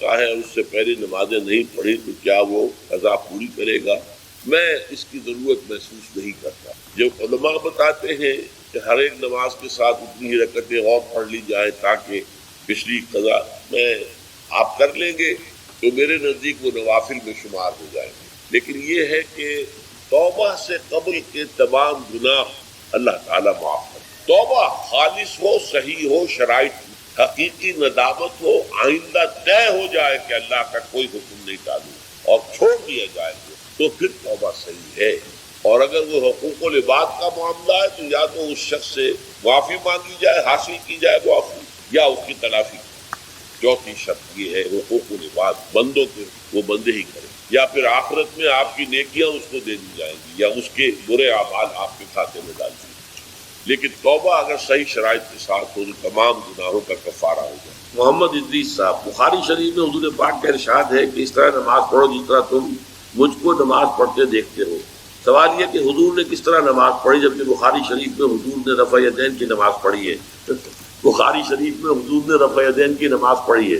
کا ہے اس سے پہلے نمازیں نہیں پڑھی تو کیا وہ قضا پوری کرے گا؟ میں اس کی ضرورت محسوس نہیں کرتا. جو علماء بتاتے ہیں کہ ہر ایک نماز کے ساتھ اتنی ہی رکعتیں اور پڑھ لی جائے تاکہ پچھلی قضا میں آپ کر لیں گے تو میرے نزدیک وہ نوافل میں شمار ہو جائیں گے. لیکن یہ ہے کہ توبہ سے قبل کے تمام گناہ اللہ تعالیٰ معاف کرے. توبہ خالص ہو، صحیح ہو، شرائط حقیقی ندامت ہو، آئندہ طے ہو جائے کہ اللہ کا کوئی حکم نہیں ٹالوں اور چھوڑ دیا جائے تو پھر توبہ صحیح ہے. اور اگر وہ حقوق العباد کا معاملہ ہے تو یا تو اس شخص سے معافی مانگی جائے، حاصل کی جائے معافی، یا اس کی تلافی. چوتھی شرط یہ ہے حقوق العباد بندوں کے وہ بندے ہی کریں، یا پھر آخرت میں آپ کی نیکیاں اس کو دے دی جائیں گی یا اس کے برے اعمال آپ کے کھاتے میں ڈال دی. لیکن توبہ اگر صحیح شرائط کے ساتھ ہو تو تمام گناہوں کا کفارہ ہو جائے. محمد ادریس صاحب، بخاری شریف میں حضور پاک کا ارشاد ہے کہ اس طرح نماز پڑھو جس طرح تم مجھ کو نماز پڑھتے دیکھتے ہو. سوال یہ کہ حضور نے کس طرح نماز پڑھی جبکہ بخاری شریف میں حضور نے رفع یدین کی نماز پڑھی ہے؟ بخاری شریف میں حضور نے رفع یدین کی نماز پڑھی ہے.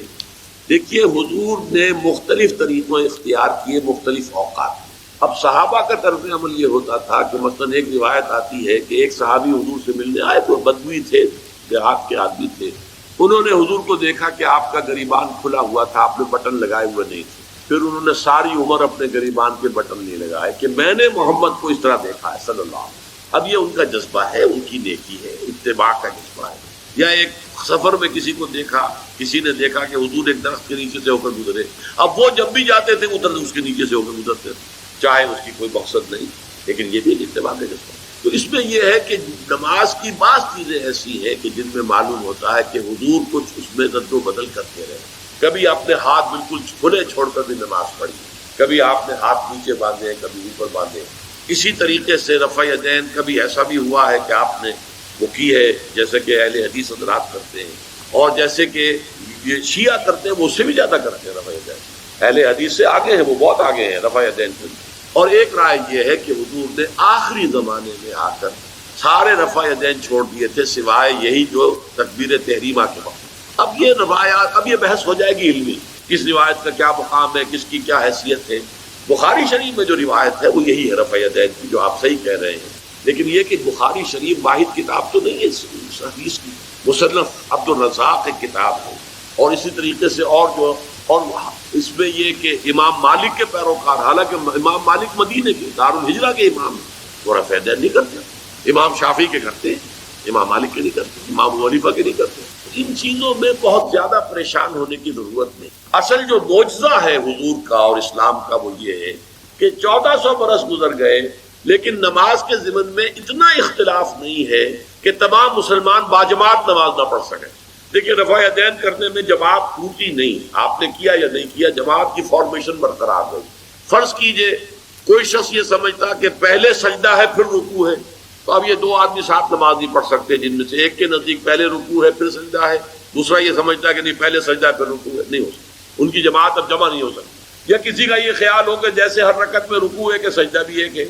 دیکھیے حضور نے مختلف طریقوں اختیار کیے مختلف اوقات. اب صحابہ کا طرز عمل یہ ہوتا تھا کہ مثلاً ایک روایت آتی ہے کہ ایک صحابی حضور سے ملنے آئے تو بدوی تھے، دیہات کے آدمی تھے. انہوں نے حضور کو دیکھا کہ آپ کا گریبان کھلا ہوا تھا، آپ نے بٹن لگائے ہوئے نہیں تھے. پھر انہوں نے ساری عمر اپنے گریبان کے بٹن نہیں لگائے کہ میں نے محمد کو اس طرح دیکھا ہے صلی اللہ علیہ وسلم. اب یہ ان کا جذبہ ہے، ان کی نیکی ہے، اتباع کا جذبہ ہے. یا ایک سفر میں کسی کو دیکھا، کسی نے دیکھا کہ حضور ایک درخت کے نیچے سے ہو کر گزرے، اب وہ جب بھی جاتے تھے ادھر اس کے نیچے سے ہو کر گزرتے تھے، چاہے اس کی کوئی مقصد نہیں، لیکن یہ بھی ایک اتباع کا جذبہ. تو اس میں یہ ہے کہ نماز کی بعض چیزیں ایسی ہیں کہ جن میں معلوم ہوتا ہے کہ حضور کچھ اس میں رد و بدل کرتے رہے. کبھی آپ نے ہاتھ بالکل کھلے چھوڑ کر بھی نماز پڑھی، کبھی آپ نے ہاتھ نیچے باندھے، کبھی اوپر باندھے. اسی طریقے سے رفع یدین کبھی ایسا بھی ہوا ہے کہ آپ نے وہ کی ہے جیسے کہ اہل حدیث حضرات کرتے ہیں، اور جیسے کہ یہ شیعہ کرتے ہیں وہ اس سے بھی زیادہ کرتے ہیں رفع یدین. اہل حدیث سے آگے ہیں، وہ بہت آگے ہیں رفع یدین کے. اور ایک رائے یہ ہے کہ حضور نے آخری زمانے میں آ کر سارے رفع یدین چھوڑ دیے تھے سوائے یہی جو تکبیر تحریمہ کے وقت. اب یہ روایات، اب یہ بحث ہو جائے گی علمی، کس روایت کا کیا مقام ہے، کس کی کیا حیثیت ہے. بخاری شریف میں جو روایت ہے وہ یہی ہے رفع یدین کی، جو آپ صحیح کہہ رہے ہیں. لیکن یہ کہ بخاری شریف واحد کتاب تو نہیں ہے حدیث کی، مصنف عبد الرزاق ایک کتاب ہے، اور اسی طریقے سے اور اس میں یہ کہ امام مالک کے پیروکار، حالانکہ امام مالک مدینے کے دارالہجرہ کے امام ہیں، وہ رفع یدین نہیں کرتے. امام شافعی کے کرتے ہیں، امام مالک کے نہیں کرتے، امام ابو حنیفہ کے نہیں کرتے. ان چیزوں میں بہت زیادہ پریشان ہونے کی ضرورت نہیں. اصل جو معجزہ ہے حضور کا اور اسلام کا وہ یہ ہے کہ 1400 برس گزر گئے لیکن نماز کے ضمن میں اتنا اختلاف نہیں ہے کہ تمام مسلمان باجماعت نماز نہ پڑھ سکیں. دیکھیے رفع یدین کرنے میں جماعت ٹوٹی نہیں، آپ نے کیا یا نہیں کیا، جماعت کی فارمیشن برقرار رہی. فرض کیجئے کوئی شخص یہ سمجھتا کہ پہلے سجدہ ہے پھر رکوع ہے، تو اب یہ دو آدمی ساتھ نماز نہیں پڑھ سکتے جن میں سے ایک کے نزدیک پہلے رکوع ہے پھر سجدہ ہے، دوسرا یہ سمجھتا ہے کہ نہیں پہلے سجدہ ہے پھر رکوع ہے. نہیں ہو سکتا، ان کی جماعت اب جمع نہیں ہو سکتی. یا کسی کا یہ خیال ہو کہ جیسے ہر رکعت میں رکوع ہے کہ سجدہ بھی ایک ہے،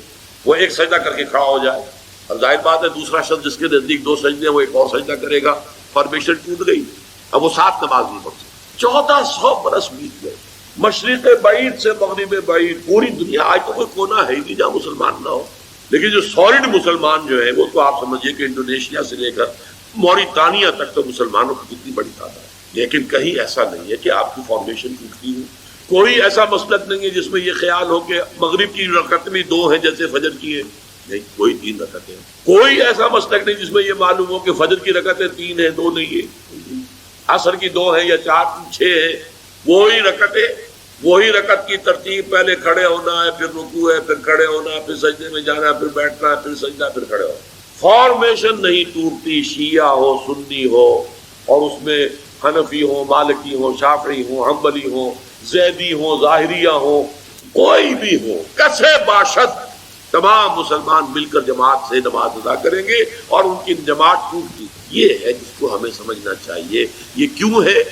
وہ ایک سجدہ کر کے کھڑا ہو جائے. اب ظاہر بات ہے دوسرا شخص جس کے نزدیک دو سجدے ہیں وہ ایک اور سجدہ کرے گا، فارمیشن ٹوٹ گئی، اب وہ ساتھ نماز نہیں پڑھ سکتے. 1400 برس بیت گئے، مشرق بعید سے مغرب بعید، پوری دنیا. آج تو کوئی کونا ہے ہی نہیں جہاں مسلمان نہ ہو. لیکن جو سالڈ مسلمان جو ہے وہ تو آپ سمجھیے کہ انڈونیشیا سے لے کر موریتانیہ تک تو مسلمانوں کی کتنی بڑی تعداد ہے. لیکن کہیں ایسا نہیں ہے کہ آپ کی فارمیشن ٹوٹتی ہو. کوئی ایسا مسلک نہیں ہے جس میں یہ خیال ہو کہ مغرب کی رکعتیں بھی 2 ہیں جیسے فجر کی ہے، نہیں، کوئی 3 رکعتیں. کوئی ایسا مسلک نہیں جس میں یہ معلوم ہو کہ فجر کی رکعتیں 3 ہیں 2 نہیں ہے، عصر کی 2 ہیں یا 4 6 ہیں. وہی رکعتیں، وہی رکعت کی ترتیب، پہلے کھڑے ہونا ہے پھر رکوع ہے پھر کھڑے ہونا پھر سجدے میں جانا پھر بیٹھنا ہے پھر سجدہ پھر کھڑے ہونا. فارمیشن نہیں ٹوٹتی، شیعہ ہو سنی ہو اور اس میں حنفی ہو مالکی ہو شافعی ہو حنبلی ہو زیدی ہو ظاہریہ ہو، کوئی بھی ہو، کسے باشد تمام مسلمان مل کر جماعت سے نماز ادا کریں گے اور ان کی جماعت ٹوٹتی. یہ ہے جس کو ہمیں سمجھنا چاہیے. یہ کیوں ہے؟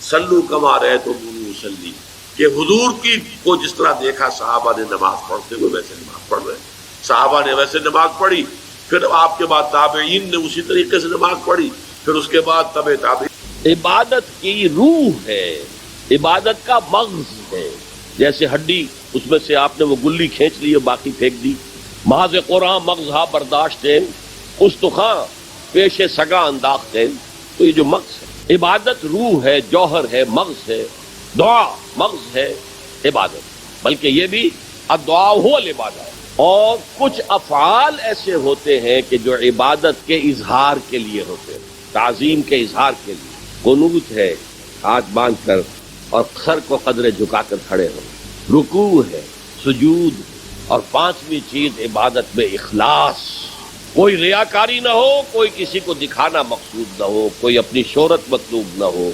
صلو کما رأیتمونی اصلی، کہ حضور کی کو جس طرح دیکھا صحابہ نے نماز پڑھتے ہوئے ویسے نماز پڑھ رہے، صحابہ نے ویسے نماز پڑھی، پھر آپ کے بعد تابعین نے اسی طریقے سے نماز پڑھی، پھر اس کے بعد تبع تابعین. عبادت کی روح ہے، عبادت کا مغز ہے، جیسے ہڈی اس میں سے آپ نے وہ گلی کھینچ لی اور باقی پھینک دی. محض قرآن مغزہ برداشت استخاں پیش سگا انداختین. تو یہ جو مغز ہے، عبادت روح ہے، جوہر ہے، مغز ہے. دعا مغز ہے عبادت، بلکہ یہ بھی الدعاء هو العبادہ. اور کچھ افعال ایسے ہوتے ہیں کہ جو عبادت کے اظہار کے لیے ہوتے ہیں، تعظیم کے اظہار کے لیے. قنوت ہے، ہاتھ باندھ کر اور سر کو قدرے جھکا کر کھڑے ہو. رکوع ہے، سجود. اور پانچویں چیز عبادت میں اخلاص. کوئی ریاکاری نہ ہو، کوئی کسی کو دکھانا مقصود نہ ہو، کوئی اپنی شہرت مطلوب نہ ہو،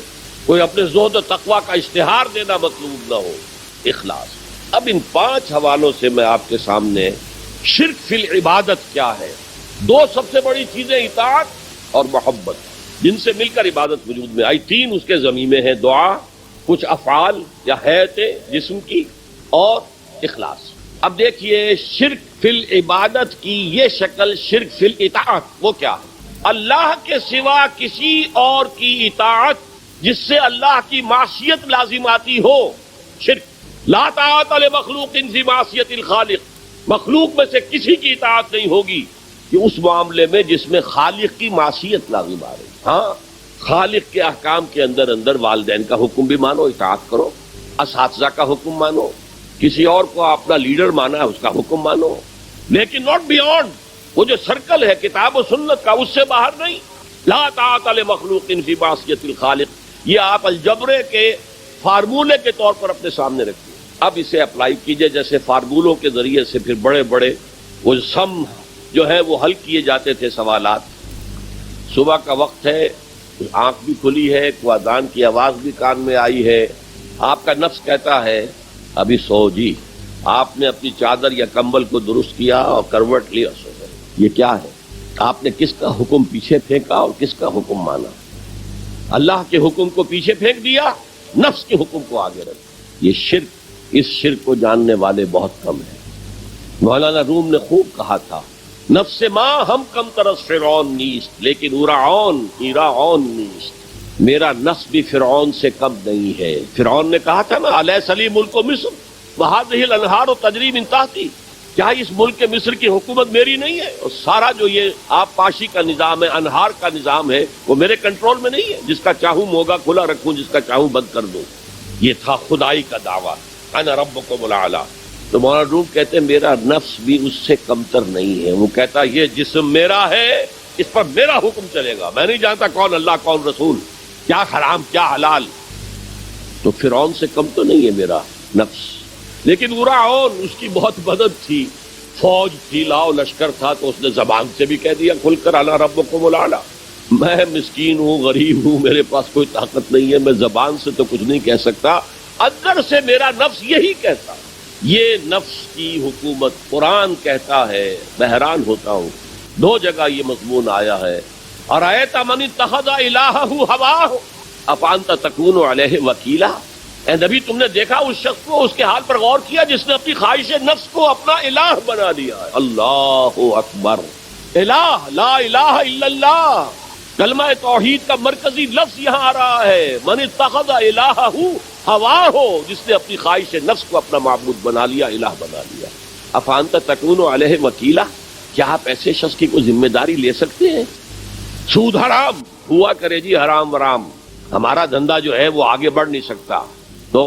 کوئی اپنے زہد و تقویٰ کا اشتہار دینا مطلوب نہ ہو. اخلاص. اب ان 5 حوالوں سے میں آپ کے سامنے شرک فی العبادت کیا ہے، 2 سب سے بڑی چیزیں اطاعت اور محبت، جن سے مل کر عبادت وجود میں آئی. 3 اس کے ضمیمے ہیں، دعا، کچھ افعال یا حیت جسم کی، اور اخلاص. اب دیکھیے شرک فی العبادت کی یہ شکل، شرک فی الاطاعت، وہ کیا ہے؟ اللہ کے سوا کسی اور کی اطاعت جس سے اللہ کی معصیت لازم آتی ہو، شرک. لا طاعت لمخلوق فی معصیت الخالق. مخلوق میں سے کسی کی اطاعت نہیں ہوگی کہ اس معاملے میں جس میں خالق کی معصیت لازم آ رہی. ہاں، خالق کے احکام کے اندر والدین کا حکم بھی مانو، اطاعت کرو. اساتذہ کا حکم مانو، کسی اور کو اپنا لیڈر مانا ہے اس کا حکم مانو، لیکن ناٹ بیونڈ. وہ جو سرکل ہے کتاب و سنت کا، اس سے باہر نہیں. لا طاعت لمخلوق فی معصیت الخالق، یہ آپ الجبرے کے فارمولے کے طور پر اپنے سامنے رکھیے. اب اسے اپلائی کیجئے. جیسے فارمولوں کے ذریعے سے پھر بڑے بڑے وہ سم جو ہے وہ حل کیے جاتے تھے سوالات. صبح کا وقت ہے، آنکھ بھی کھلی ہے، کوئی اذان کی آواز بھی کان میں آئی ہے، آپ کا نفس کہتا ہے ابھی سو جی. آپ نے اپنی چادر یا کمبل کو درست کیا اور کروٹ لی اور سو گئے. یہ کیا ہے؟ آپ نے کس کا حکم پیچھے پھینکا اور کس کا حکم مانا؟ اللہ کے حکم کو پیچھے پھینک دیا، نفس کے حکم کو آگے رکھ. یہ شرک. اس شرک کو جاننے والے بہت کم ہیں. مولانا روم نے خوب کہا تھا، نفس ماں ہم کم ترس فرعون نیست لیکن ایراعون نیست. میرا نفس بھی فرعون سے کم نہیں ہے. فرعون نے کہا تھا نا، الیس لی ملک مصر وہذہ الانہار تجری من تحتی. کیا اس ملک مصر کی حکومت میری نہیں ہے؟ اور سارا جو یہ آب پاشی کا نظام ہے، انہار کا نظام ہے، وہ میرے کنٹرول میں نہیں ہے؟ جس کا چاہوں موگا کھلا رکھوں، جس کا چاہوں بند کر دوں. یہ تھا خدائی کا دعویٰ، انا ربکم الاعلی. تو مولانا روم کہتے ہیں میرا نفس بھی اس سے کمتر نہیں ہے. وہ کہتا یہ جسم میرا ہے، اس پر میرا حکم چلے گا. میں نہیں جانتا کون اللہ کون رسول، کیا حرام کیا حلال. تو فرعون سے کم تو نہیں ہے میرا نفس. لیکن فرعون اس کی بہت مدد تھی، فوج تھی، لاؤ لشکر تھا، تو اس نے زبان سے بھی کہہ دیا کھل کر انا ربکم الاعلی. میں مسکین ہوں، غریب ہوں، میرے پاس کوئی طاقت نہیں ہے، میں زبان سے تو کچھ نہیں کہہ سکتا، اندر سے میرا نفس یہی کہتا. یہ نفس کی حکومت قرآن کہتا ہے. میں حیران ہوتا ہوں، 2 جگہ یہ مضمون آیا ہے. ارأیت من اتخذ الہہ ہواہ افانت تکون علیہ وکیلا. اے نبی تم نے دیکھا اس شخص کو، اس کے حال پر غور کیا جس نے اپنی خواہش نفس کو اپنا الہ بنا لیا ہے. اللہ اکبر. الہ، لا الہ الا اللہ، کلمہ توحید کا مرکزی لفظ یہاں آ رہا ہے. من اتخذ الہہ ہواہ، جس نے اپنی خواہش نفس کو اپنا معبود بنا لیا، الہ بنا لیا. افانت تکون علیہ وکیلا، کیا آپ ایسے شخص کی کوئی ذمہ داری لے سکتے ہیں؟ سود حرام ہوا کرے جی، حرام ورام، ہمارا دھندا جو ہے وہ آگے بڑھ نہیں سکتا. تو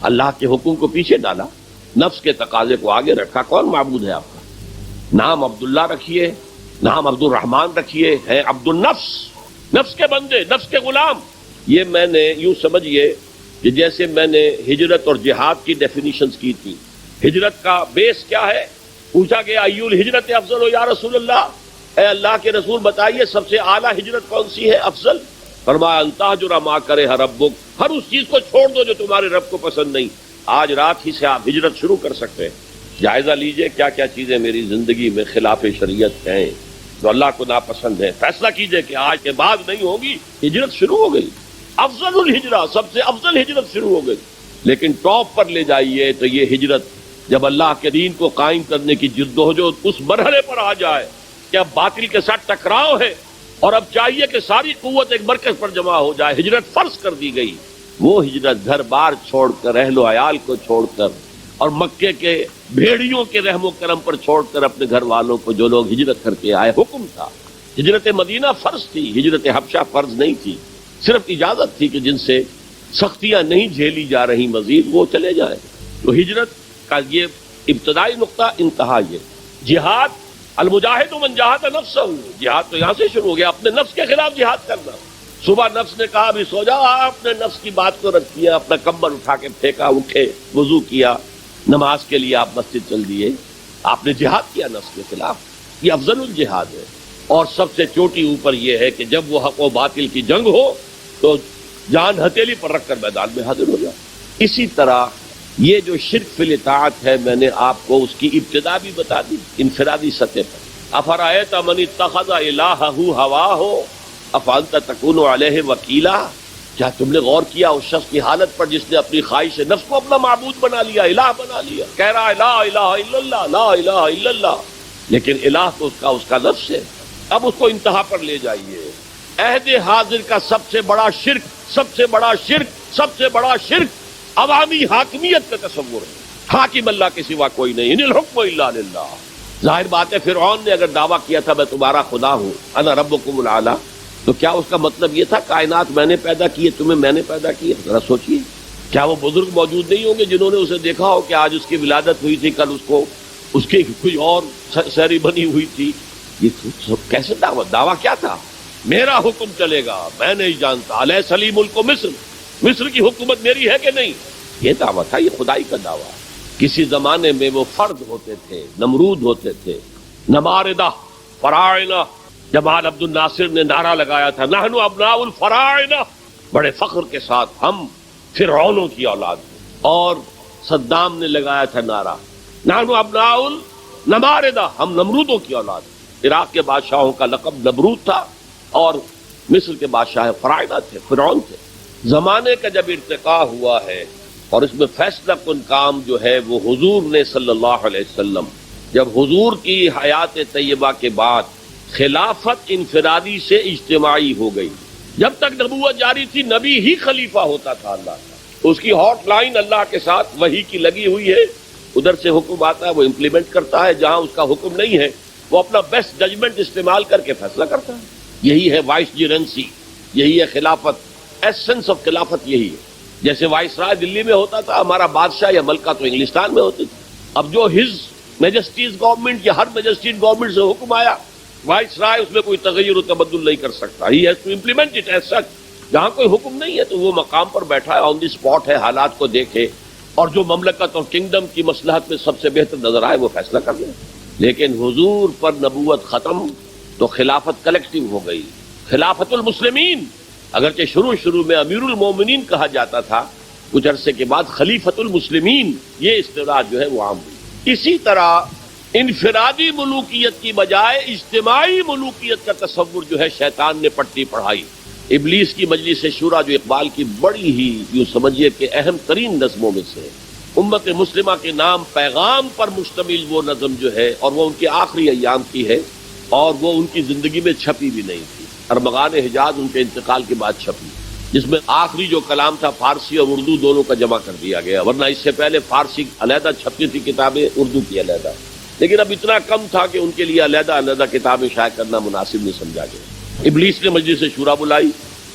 اللہ کے حکم کو پیچھے ڈالا، نفس کے تقاضے کو آگے رکھا. کون معبود ہے آپ کا؟ نام عبداللہ رکھیے، نام عبد الرحمن رکھیے، ہے عبد النفس، نفس کے بندے، نفس کے غلام. یہ میں نے یوں سمجھیے کہ جیسے میں نے ہجرت اور جہاد کی ڈیفینیشنز کی تھی. ہجرت کا بیس کیا ہے؟ پوچھا گیا ایو الہجرت افضل ہو یا رسول اللہ، اے اللہ کے رسول بتائیے سب سے اعلیٰ ہجرت کون سی ہے، افضل؟ فرمایا ان تہجر ما کرہ ربک، ہر اس چیز کو چھوڑ دو جو تمہارے رب کو پسند نہیں. آج رات ہی سے آپ ہجرت شروع کر سکتے ہیں. جائزہ لیجئے کیا کیا چیزیں میری زندگی میں خلاف شریعت ہیں، جو اللہ کو ناپسند ہے. فیصلہ کیجئے کہ آج کے بعد نہیں ہوگی. ہجرت شروع ہو گئی، افضل الہجرہ، سب سے افضل ہجرت شروع ہو گئی. لیکن ٹاپ پر لے جائیے تو یہ ہجرت جب اللہ کے دین کو قائم کرنے کی جدوجہد اس مرحلے پر آ جائے کہ اب باطل کے ساتھ ٹکراؤ ہے اور اب چاہیے کہ ساری قوت ایک مرکز پر جمع ہو جائے، ہجرت فرض کر دی گئی. وہ ہجرت گھر بار چھوڑ کر، اہل و عیال کو چھوڑ کر، اور مکے کے بھیڑیوں کے رحم و کرم پر چھوڑ کر اپنے گھر والوں کو جو لوگ ہجرت کر کے آئے، حکم تھا۔ ہجرت مدینہ فرض تھی، ہجرت حبشہ فرض نہیں تھی، صرف اجازت تھی کہ جن سے سختیاں نہیں جھیلی جا رہی مزید وہ چلے جائیں۔ تو ہجرت کا یہ ابتدائی نقطہ، انتہا یہ جہاد، المجاہد من جاہد نفسہ، جہاد تو یہاں سے شروع ہو گیا، اپنے نفس کے خلاف جہاد کرنا۔ صبح نفس نے کہا ابھی سو جاؤ، آپ نے نفس کی بات کو رکھ دیا، اپنا کمبل اٹھا کے پھینکا، اٹھے، وضو کیا، نماز کے لیے آپ مسجد چل دیے، آپ نے جہاد کیا نفس کے خلاف۔ یہ افضل الجہاد ہے، اور سب سے چوٹی اوپر یہ ہے کہ جب وہ حق و باطل کی جنگ ہو تو جان ہتھیلی پر رکھ کر میدان میں حاضر ہو جائے۔ اسی طرح یہ جو شرک فی الاطاعت ہے، میں نے آپ کو اس کی ابتدا بھی بتا دی انفرادی سطح پر۔ افرأیت من اتخذ الہہ ہواہ افانت تکون علیہ وکیلا، کیا تم نے غور کیا اس شخص کی حالت پر جس نے اپنی خواہش نفس کو اپنا معبود بنا لیا، الہ بنا لیا، کہہ رہا ہے لا الہ الا اللہ، لا الہ الا اللہ، لیکن الہ تو اس کا نفس ہے۔ اب اس کو انتہا پر لے جائیے۔ عہد حاضر کا سب سے بڑا شرک، سب سے بڑا شرک، سب سے بڑا شرک عوامی حاکمیت کا تصور ہے۔ حاکم اللہ کے سوا کوئی نہیں، ان الحکم الا للہ۔ ظاہر بات ہے فرعون نے اگر دعویٰ کیا تھا میں تمہارا خدا ہوں، انا ربکم الاعلی، تو کیا اس کا مطلب یہ تھا کائنات میں نے پیدا کی ہے، تمہیں میں نے پیدا کی ہے؟ ذرا سوچیے، کیا وہ بزرگ موجود نہیں ہوں گے جنہوں نے اسے دیکھا ہو کہ آج اس کی ولادت ہوئی تھی، کل اس کی کوئی اور سیری بنی ہوئی تھی؟ یہ کیسے دعویٰ کیا تھا؟ میرا حکم چلے گا، میں نہیں جانتا، الیس لی ملک مصر، مصر کی حکومت میری ہے کہ نہیں؟ یہ دعویٰ تھا، یہ خدائی کا دعویٰ۔ کسی زمانے میں وہ فرد ہوتے تھے، نمرود ہوتے تھے، نماردہ، فراعنہ۔ جمال عبد الناصر نے نعرہ لگایا تھا نحن ابناء الفراعنہ، بڑے فخر کے ساتھ ہم فرعونوں کی اولاد ہیں۔ اور صدام نے لگایا تھا نعرہ نحن ابناء النماردہ، ہم نمرودوں کی اولاد ہیں۔ عراق کے بادشاہوں کا لقب نمرود تھا، اور مصر کے بادشاہ فراعنہ تھے، فرعون تھے۔ زمانے کا جب ارتقا ہوا ہے، اور اس میں فیصلہ کن کام جو ہے وہ حضور نے صلی اللہ علیہ وسلم، جب حضور کی حیات طیبہ کے بعد خلافت انفرادی سے اجتماعی ہو گئی۔ جب تک نبوت جاری تھی نبی ہی خلیفہ ہوتا تھا اللہ کا، اس کی ہاٹ لائن اللہ کے ساتھ وحی کی لگی ہوئی ہے، ادھر سے حکم آتا ہے وہ امپلیمنٹ کرتا ہے، جہاں اس کا حکم نہیں ہے وہ اپنا بیسٹ ججمنٹ استعمال کر کے فیصلہ کرتا ہے۔ یہی ہے وائس جیرنسی، یہی ہے خلافت، ایسنس آف خلافت یہی ہے۔ جیسے وائس رائے دلی میں ہوتا تھا، ہمارا بادشاہ یا ملکہ تو انگلستان میں ہوتی تھی، اب جو ہز میجسٹیز گورنمنٹ یا ہر میجسٹیز گورنمنٹ سے حکم آیا، وائس رائے اس میں کوئی تغیر و تبدل نہیں کر سکتا، he has to implement it as such. جہاں کوئی حکم نہیں ہے تو وہ مقام پر بیٹھا ہے، آن دی اسپاٹ ہے، حالات کو دیکھے، اور جو مملکت اور کنگڈم کی مصلحت میں سب سے بہتر نظر آئے وہ فیصلہ کر لے۔ لیکن حضور پر نبوت ختم تو خلافت کلیکٹیو ہو گئی، خلافت المسلمین۔ اگرچہ شروع میں امیر المومنین کہا جاتا تھا، کچھ عرصے کے بعد خلیفت المسلمین، یہ اصطلاح جو ہے وہ عام ہوئی۔ اسی طرح انفرادی ملوکیت کی بجائے اجتماعی ملوکیت کا تصور جو ہے شیطان نے پٹی پڑھائی۔ ابلیس کی مجلس شورا جو اقبال کی بڑی ہی یوں سمجھیے کہ اہم ترین نظموں میں سے، امت مسلمہ کے نام پیغام پر مشتمل وہ نظم جو ہے، اور وہ ان کے آخری ایام کی ہے، اور وہ ان کی زندگی میں چھپی بھی نہیں تھی، ارمغان حجاز ان کے انتقال کے بعد چھپی، جس میں آخری جو کلام تھا فارسی اور اردو دونوں کا جمع کر دیا گیا، ورنہ اس سے پہلے فارسی علیحدہ چھپتی تھی کتابیں، اردو کی علیحدہ، لیکن اب اتنا کم تھا کہ ان کے لیے علیحدہ کتابیں شائع کرنا مناسب نہیں سمجھا گیا۔ ابلیس نے مجلس شورا بلائی،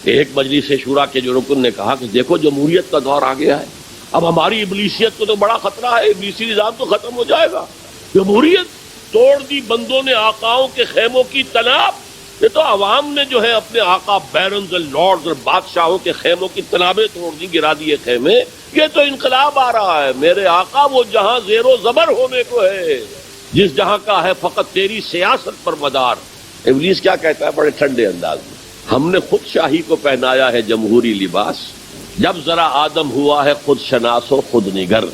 ایک مجلس شورا کے جو رکن نے کہا کہ دیکھو جمہوریت کا دور آ گیا ہے، اب ہماری ابلیسیت کو تو بڑا خطرہ ہے، ابلیسی نظام تو ختم ہو جائے گا، جمہوریت توڑ دی بندوں نے آقاؤں کے خیموں کی تناب، یہ تو عوام نے جو ہے اپنے آقا بیرنز اور لارڈز اور بادشاہوں کے خیموں کی تنابیں توڑ دی، گرا دیے خیمے، یہ تو انقلاب آ رہا ہے، میرے آقا وہ جہاں زیر و زبر ہونے کو ہے، جس جہاں کا ہے فقط تیری سیاست پر مدار۔ ابلیس کیا کہتا ہے بڑے ٹھنڈے انداز میں، ہم نے خود شاہی کو پہنایا ہے جمہوری لباس، جب ذرا آدم ہوا ہے خود شناس و خود نگر۔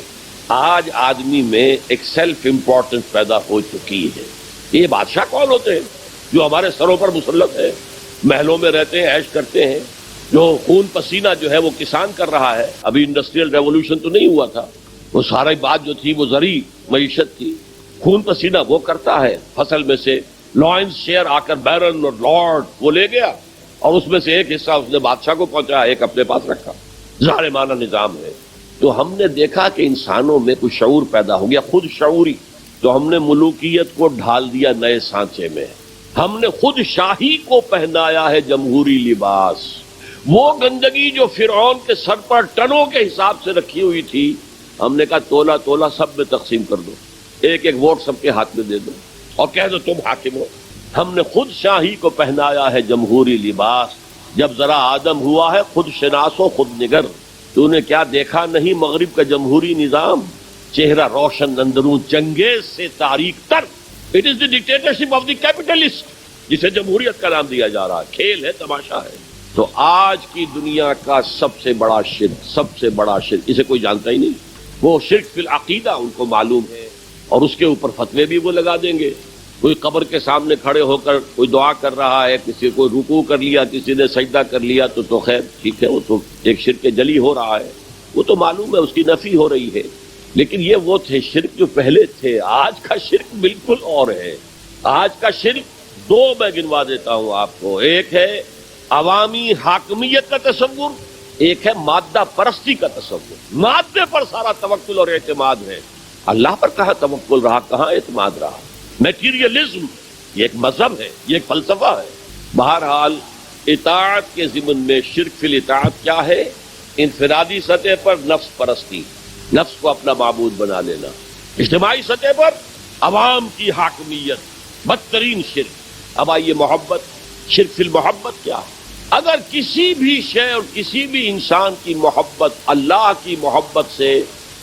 آج آدمی میں ایک سیلف امپورٹنس پیدا ہو چکی ہے۔ یہ بادشاہ کون ہوتے ہیں جو ہمارے سروں پر مسلط ہے، محلوں میں رہتے ہیں، عیش کرتے ہیں، جو خون پسینہ جو ہے وہ کسان کر رہا ہے، ابھی انڈسٹریل ریولوشن تو نہیں ہوا تھا، وہ ساری بات جو تھی وہ زرعی معیشت تھی، خون پسینہ وہ کرتا ہے، فصل میں سے لائنز شیئر آ کر بیرن اور لارڈ وہ لے گیا، اور اس میں سے ایک حصہ اس نے بادشاہ کو پہنچایا، ایک اپنے پاس رکھا۔ ظالمانہ نظام ہے. تو ہم نے دیکھا کہ انسانوں میں کوئی شعور پیدا ہو گیا، خود شعوری. تو ہم نے ملوکیت کو ڈھال دیا نئے سانچے میں. ہم نے خود شاہی کو پہنایا ہے جمہوری لباس. وہ گندگی جو فرعون کے سر پر ٹنوں کے حساب سے رکھی ہوئی تھی، ہم نے کہا تولا تولا سب میں تقسیم کر دو، ایک ایک ووٹ سب کے ہاتھ میں دے دو اور کہہ دو تم حاکم ہو. ہم نے خود شاہی کو پہنایا ہے جمہوری لباس. جب ذرا آدم ہوا ہے خود شناس و خود نگر. تو نے کیا دیکھا نہیں مغرب کا جمہوری نظام؟ چہرہ روشن اندرون چنگیز سے تاریک تر. It is the dictatorship of the capitalist, جسے جمہوریت کا نام دیا جا رہا ہے. کھیل ہے، تماشا ہے. تو آج کی دنیا کا سب سے بڑا شرک اسے کوئی جانتا ہی نہیں. وہ شرک فی العقیدہ ان کو معلوم ہے، اور اس کے اوپر فتوے بھی وہ لگا دیں گے. کوئی قبر کے سامنے کھڑے ہو کر کوئی دعا کر رہا ہے، کسی کو رکوع کر لیا، کسی نے سجدہ کر لیا، تو خیر ٹھیک ہے، وہ تو ایک شرک جلی ہو رہا ہے، وہ تو معلوم ہے، اس کی نفی ہو رہی ہے. لیکن یہ وہ تھے شرک جو پہلے تھے. آج کا شرک بالکل اور ہے. آج کا شرک دو میں گنوا دیتا ہوں آپ کو. ایک ہے عوامی حاکمیت کا تصور، ایک ہے مادہ پرستی کا تصور. مادے پر سارا توکل اور اعتماد ہے. اللہ پر کہاں توکل رہا، کہاں اعتماد رہا. میٹیریلزم یہ ایک مذہب ہے، یہ ایک فلسفہ ہے. بہرحال اطاعت کے ضمن میں شرک فی الاطاعت کیا ہے؟ انفرادی سطح پر نفس پرستی، نفس کو اپنا معبود بنا لینا. اجتماعی سطح پر عوام کی حاکمیت، بدترین شرک. اب آئیے محبت، شرک فی المحبت کیا ہے؟ اگر کسی بھی شے اور کسی بھی انسان کی محبت اللہ کی محبت سے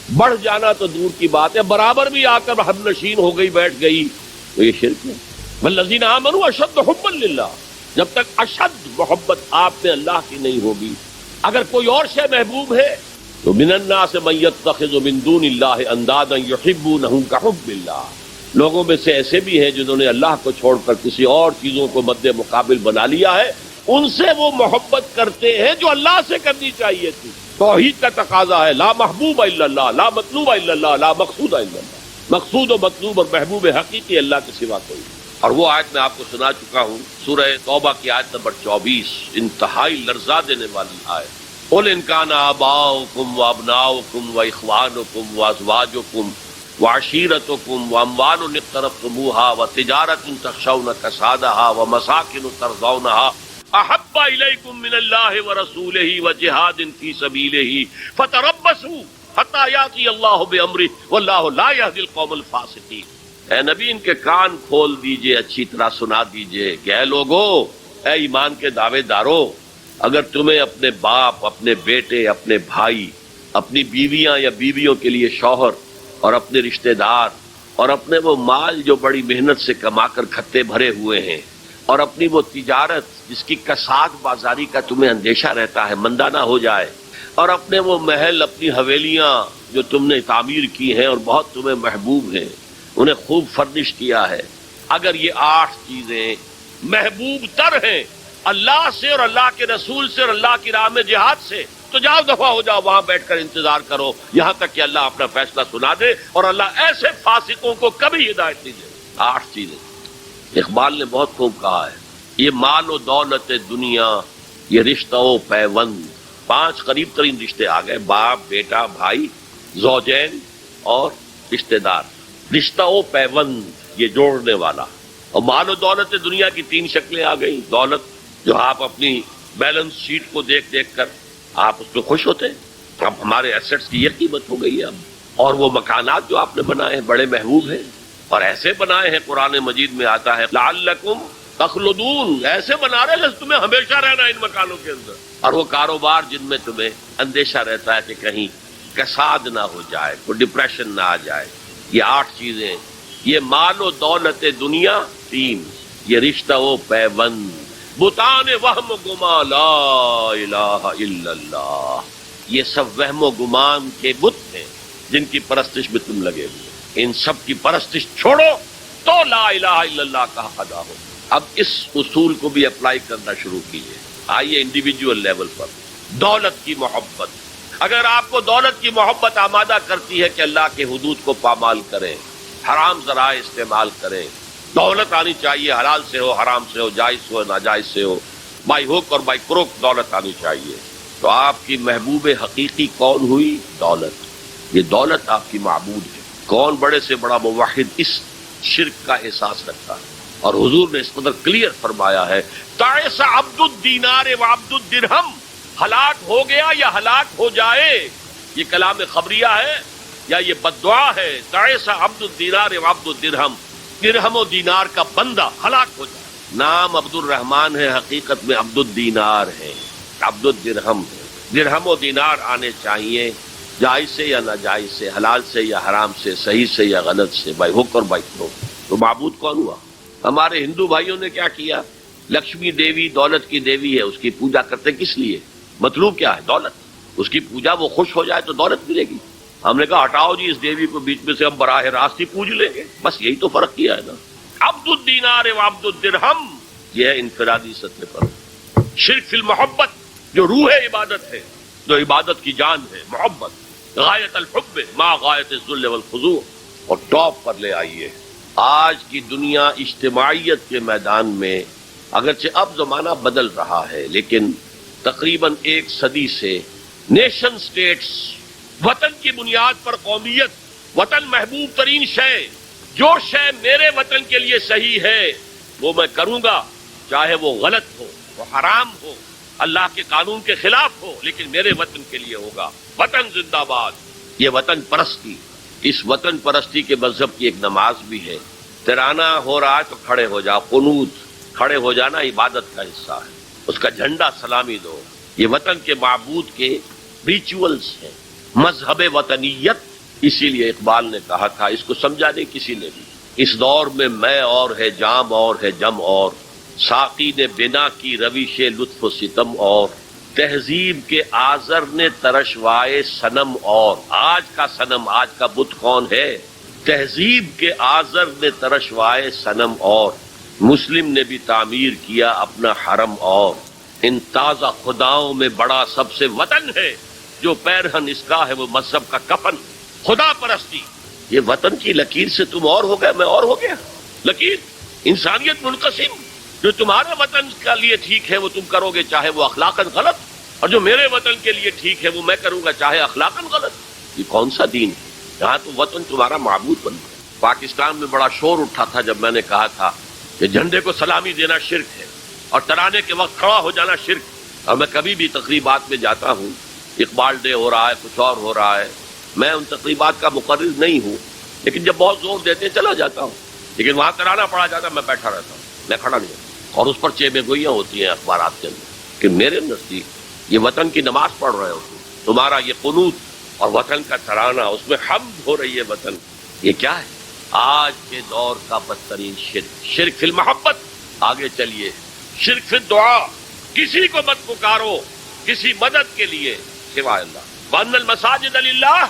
بڑھ جانا تو دور کی بات ہے، برابر بھی آ کر ہم نشین ہو گئی، بیٹھ گئی، تو یہ شرک ہے. والذین آمنوا اشد حبا للہ. جب تک اشد محبت آپ میں اللہ کی نہیں ہوگی، اگر کوئی اور شے محبوب ہے تو من الناس من یتخذ من دون اللہ اندادا یحبونہم کحب اللہ. لوگوں میں سے ایسے بھی ہیں جنہوں نے اللہ کو چھوڑ کر کسی اور چیزوں کو مد مقابل بنا لیا ہے. ان سے وہ محبت کرتے ہیں جو اللہ سے کرنی چاہیے تھی. توحید کا تقاضا ہے لا محبوب الا اللہ، لا مطلوب الا اللہ، لا مقصود الا اللہ. مقصود و مطلوب اور محبوب حقیقی اللہ کے سوا کوئی. اور وہ آیت میں آپ کو سنا چکا ہوں، سورہ توبہ کی آیت نمبر 24، انتہائی لرزا دینے والی آیت. قل ان کان آباؤکم وابناؤکم واخوانکم وازواجکم وعشیرتکم واموال اقترفتموها وتجارۃ تخشون کسادها ومساکن ترضونها احب الیکم من اللہ ورسولہ وجہاد فی سبیلہ فتربصوا حتی یاتی اللہ بامرہ واللہ لا یہدی القوم الفاسقین. اے نبی ان کے کان کھول دیجئے، اچھی طرح سنا دیجئے کہ اے لوگو، اے ایمان کے دعوے دارو، اگر تمہیں اپنے باپ، اپنے بیٹے، اپنے بھائی، اپنی بیویاں یا بیویوں کے لیے شوہر اور اپنے رشتہ دار اور اپنے وہ مال جو بڑی محنت سے کما کر کھتے بھرے ہوئے ہیں اور اپنی وہ تجارت جس کی کساد بازاری کا تمہیں اندیشہ رہتا ہے مندہ نہ ہو جائے، اور اپنے وہ محل، اپنی حویلیاں جو تم نے تعمیر کی ہیں اور بہت تمہیں محبوب ہیں، انہیں خوب فرنش کیا ہے، اگر یہ 8 چیزیں محبوب تر ہیں اللہ سے اور اللہ کے رسول سے اور اللہ کی راہ میں جہاد سے، تو جاؤ دفعہ ہو جاؤ، وہاں بیٹھ کر انتظار کرو یہاں تک کہ اللہ اپنا فیصلہ سنا دے. اور اللہ ایسے فاسقوں کو کبھی ہدایت نہیں دے. 8 چیزیں اقبال نے بہت خوب کہا ہے. یہ مال و دولت دنیا، یہ رشتہ و پیوند. 5 قریب ترین رشتے آ گئے، باپ، بیٹا، بھائی، زوجین اور رشتہ دار. رشتہ و پیوند یہ جوڑنے والا. اور مال و دولت دنیا کی 3 شکلیں آ گئی. دولت جو آپ اپنی بیلنس شیٹ کو دیکھ دیکھ کر آپ اس پہ خوش ہوتے ہیں، اب ہمارے ایسٹس کی یہ قیمت ہو گئی ہے اب. اور وہ مکانات جو آپ نے بنائے ہیں بڑے محبوب ہیں، اور ایسے بنائے ہیں قرآن مجید میں آتا ہے لعلکم تخلدون، ایسے بنا رہے ہیں کہ تمہیں ہمیشہ رہنا ان مکانوں کے اندر. اور وہ کاروبار جن میں تمہیں اندیشہ رہتا ہے کہ کہیں کساد نہ ہو جائے، کوئی ڈپریشن نہ آ جائے. یہ 8 چیزیں، یہ مال و دولت دنیا 3، یہ رشتہ و پیوند. بتان وہم و گما لا الہ الا اللہ، یہ سب وہم و گمان کے بت ہیں جن کی پرستش میں تم لگے ہوئے. ان سب کی پرستش چھوڑو تو لا الہ الا اللہ کا حق ادا ہو. اب اس اصول کو بھی اپلائی کرنا شروع کیجیے. آئیے انڈیویجول لیول پر دولت کی محبت. اگر آپ کو دولت کی محبت آمادہ کرتی ہے کہ اللہ کے حدود کو پامال کریں، حرام ذرائع استعمال کریں، دولت آنی چاہیے، حلال سے ہو، حرام سے ہو، جائز ہو، ناجائز سے ہو، بائی ہوک اور بائی کروک دولت آنی چاہیے. تو آپ کی محبوب حقیقی کون ہوئی؟ دولت۔ یہ دولت آپ کی معبود ہے۔ کون بڑے سے بڑا موحد اس شرک کا احساس رکھتا ہے؟ اور حضور نے اس قدر کلیئر فرمایا ہے، تعس عبد الدینار و عبد الدرہم، ہلاک ہو گیا یا ہلاک ہو جائے۔ یہ کلام خبریہ ہے یا یہ بددعا ہے؟ تعس عبد الدینار و عبد الدرہم، درہم و دینار کا بندہ ہلاک ہو جائے۔ نام عبد الرحمن ہے، حقیقت میں عبد الدینار ہے، عبد الدرہم ہے۔ درہم و دینار آنے چاہیے، جائز سے یا ناجائز سے، حلال سے یا حرام سے، صحیح سے یا غلط سے، بائی حق اور بائی پروف۔ تو معبود کون ہوا؟ ہمارے ہندو بھائیوں نے کیا کیا؟ لکشمی دیوی دولت کی دیوی ہے، اس کی پوجا کرتے کس لیے؟ مطلوب کیا ہے؟ دولت۔ اس کی پوجا وہ خوش ہو جائے تو دولت ملے گی۔ ہم نے کہا ہٹاؤ جی اس دیوی کو بیچ میں سے، ہم براہ راست ہی پوج لیں گے۔ بس یہی تو فرق کیا ہے نا۔ عبد الدینار و عبد الدرہم، یہ ہے انفرادی سطح پر شرک فی المحبت، جو روح عبادت ہے، جو عبادت کی جان ہے، محبت، غایت الحب ما غایت الذل والخضوع۔ اور ٹاپ پر لے آئیے، آج کی دنیا اجتماعیت کے میدان میں، اگرچہ اب زمانہ بدل رہا ہے، لیکن تقریباً 1 صدی سے نیشن سٹیٹس، وطن کی بنیاد پر قومیت، وطن محبوب ترین شے، جو شے میرے وطن کے لیے صحیح ہے وہ میں کروں گا، چاہے وہ غلط ہو، وہ حرام ہو، اللہ کے قانون کے خلاف ہو، لیکن میرے وطن کے لیے ہوگا۔ وطن زندہ باد۔ یہ وطن پرستی، اس وطن پرستی کے مذہب کی ایک نماز بھی ہے۔ ترانہ ہو رہا ہے تو کھڑے ہو جاؤ، قنوت، کھڑے ہو جانا عبادت کا حصہ ہے، اس کا جھنڈا سلامی دو۔ یہ وطن کے معبود کے ریچولز ہیں، مذہب وطنیت۔ اسی لیے اقبال نے کہا تھا، اس کو سمجھا نہیں کسی نے بھی، اس دور میں میں اور ہے، جام اور ہے، جم اور، ساقی نے بنا کی روش لطف و ستم اور، تہذیب کے آزر نے ترشوائے صنم اور۔ آج کا صنم، آج کا بت کون ہے؟ تہذیب کے آزر نے ترشوائے صنم اور، مسلم نے بھی تعمیر کیا اپنا حرم اور۔ ان تازہ خداؤں میں بڑا سب سے وطن ہے، جو پیرہن اس کا ہے وہ مذہب کا کفن۔ خدا پرستی، یہ وطن کی لکیر سے تم اور ہو گئے، میں اور ہو گیا۔ لکیر، انسانیت منقسم، جو تمہارے وطن کے لیے ٹھیک ہے وہ تم کرو گے چاہے وہ اخلاقاً غلط، اور جو میرے وطن کے لیے ٹھیک ہے وہ میں کروں گا چاہے اخلاقاً غلط۔ یہ کون سا دین ہے؟ یہاں تو وطن تمہارا معبود بن گیا۔ پاکستان میں بڑا شور اٹھا تھا جب میں نے کہا تھا کہ جھنڈے کو سلامی دینا شرک ہے اور ترانے کے وقت کھڑا ہو جانا شرک۔ اور میں کبھی بھی تقریبات میں جاتا ہوں، اقبال ڈے ہو رہا ہے، کچھ اور ہو رہا ہے، میں ان تقریبات کا مقرر نہیں ہوں، لیکن جب بہت زور دیتے ہیں چلا جاتا ہوں، لیکن وہاں ترانہ پڑھا جاتا ہے میں بیٹھا رہتا ہوں، میں کھڑا نہیں ہوتا، اور اس پر چیبے گوئیاں ہوتی ہیں اخبارات کے اندر کہ میرے نزدیک یہ وطن کی نماز پڑھ رہے ہو تمہارا یہ قنوت اور وطن کا ترانہ، اس میں حمد ہو رہی ہے وطن۔ یہ کیا ہے؟ آج کے دور کا بدترین شرک، شرک فی المحبت۔ آگے چلیے، شرک فی الدعا، کسی کو مت پکارو کسی مدد کے لیے سوائے اللہ۔ وَأَنَّ الْمَسَاجِدَ لِلَّهِ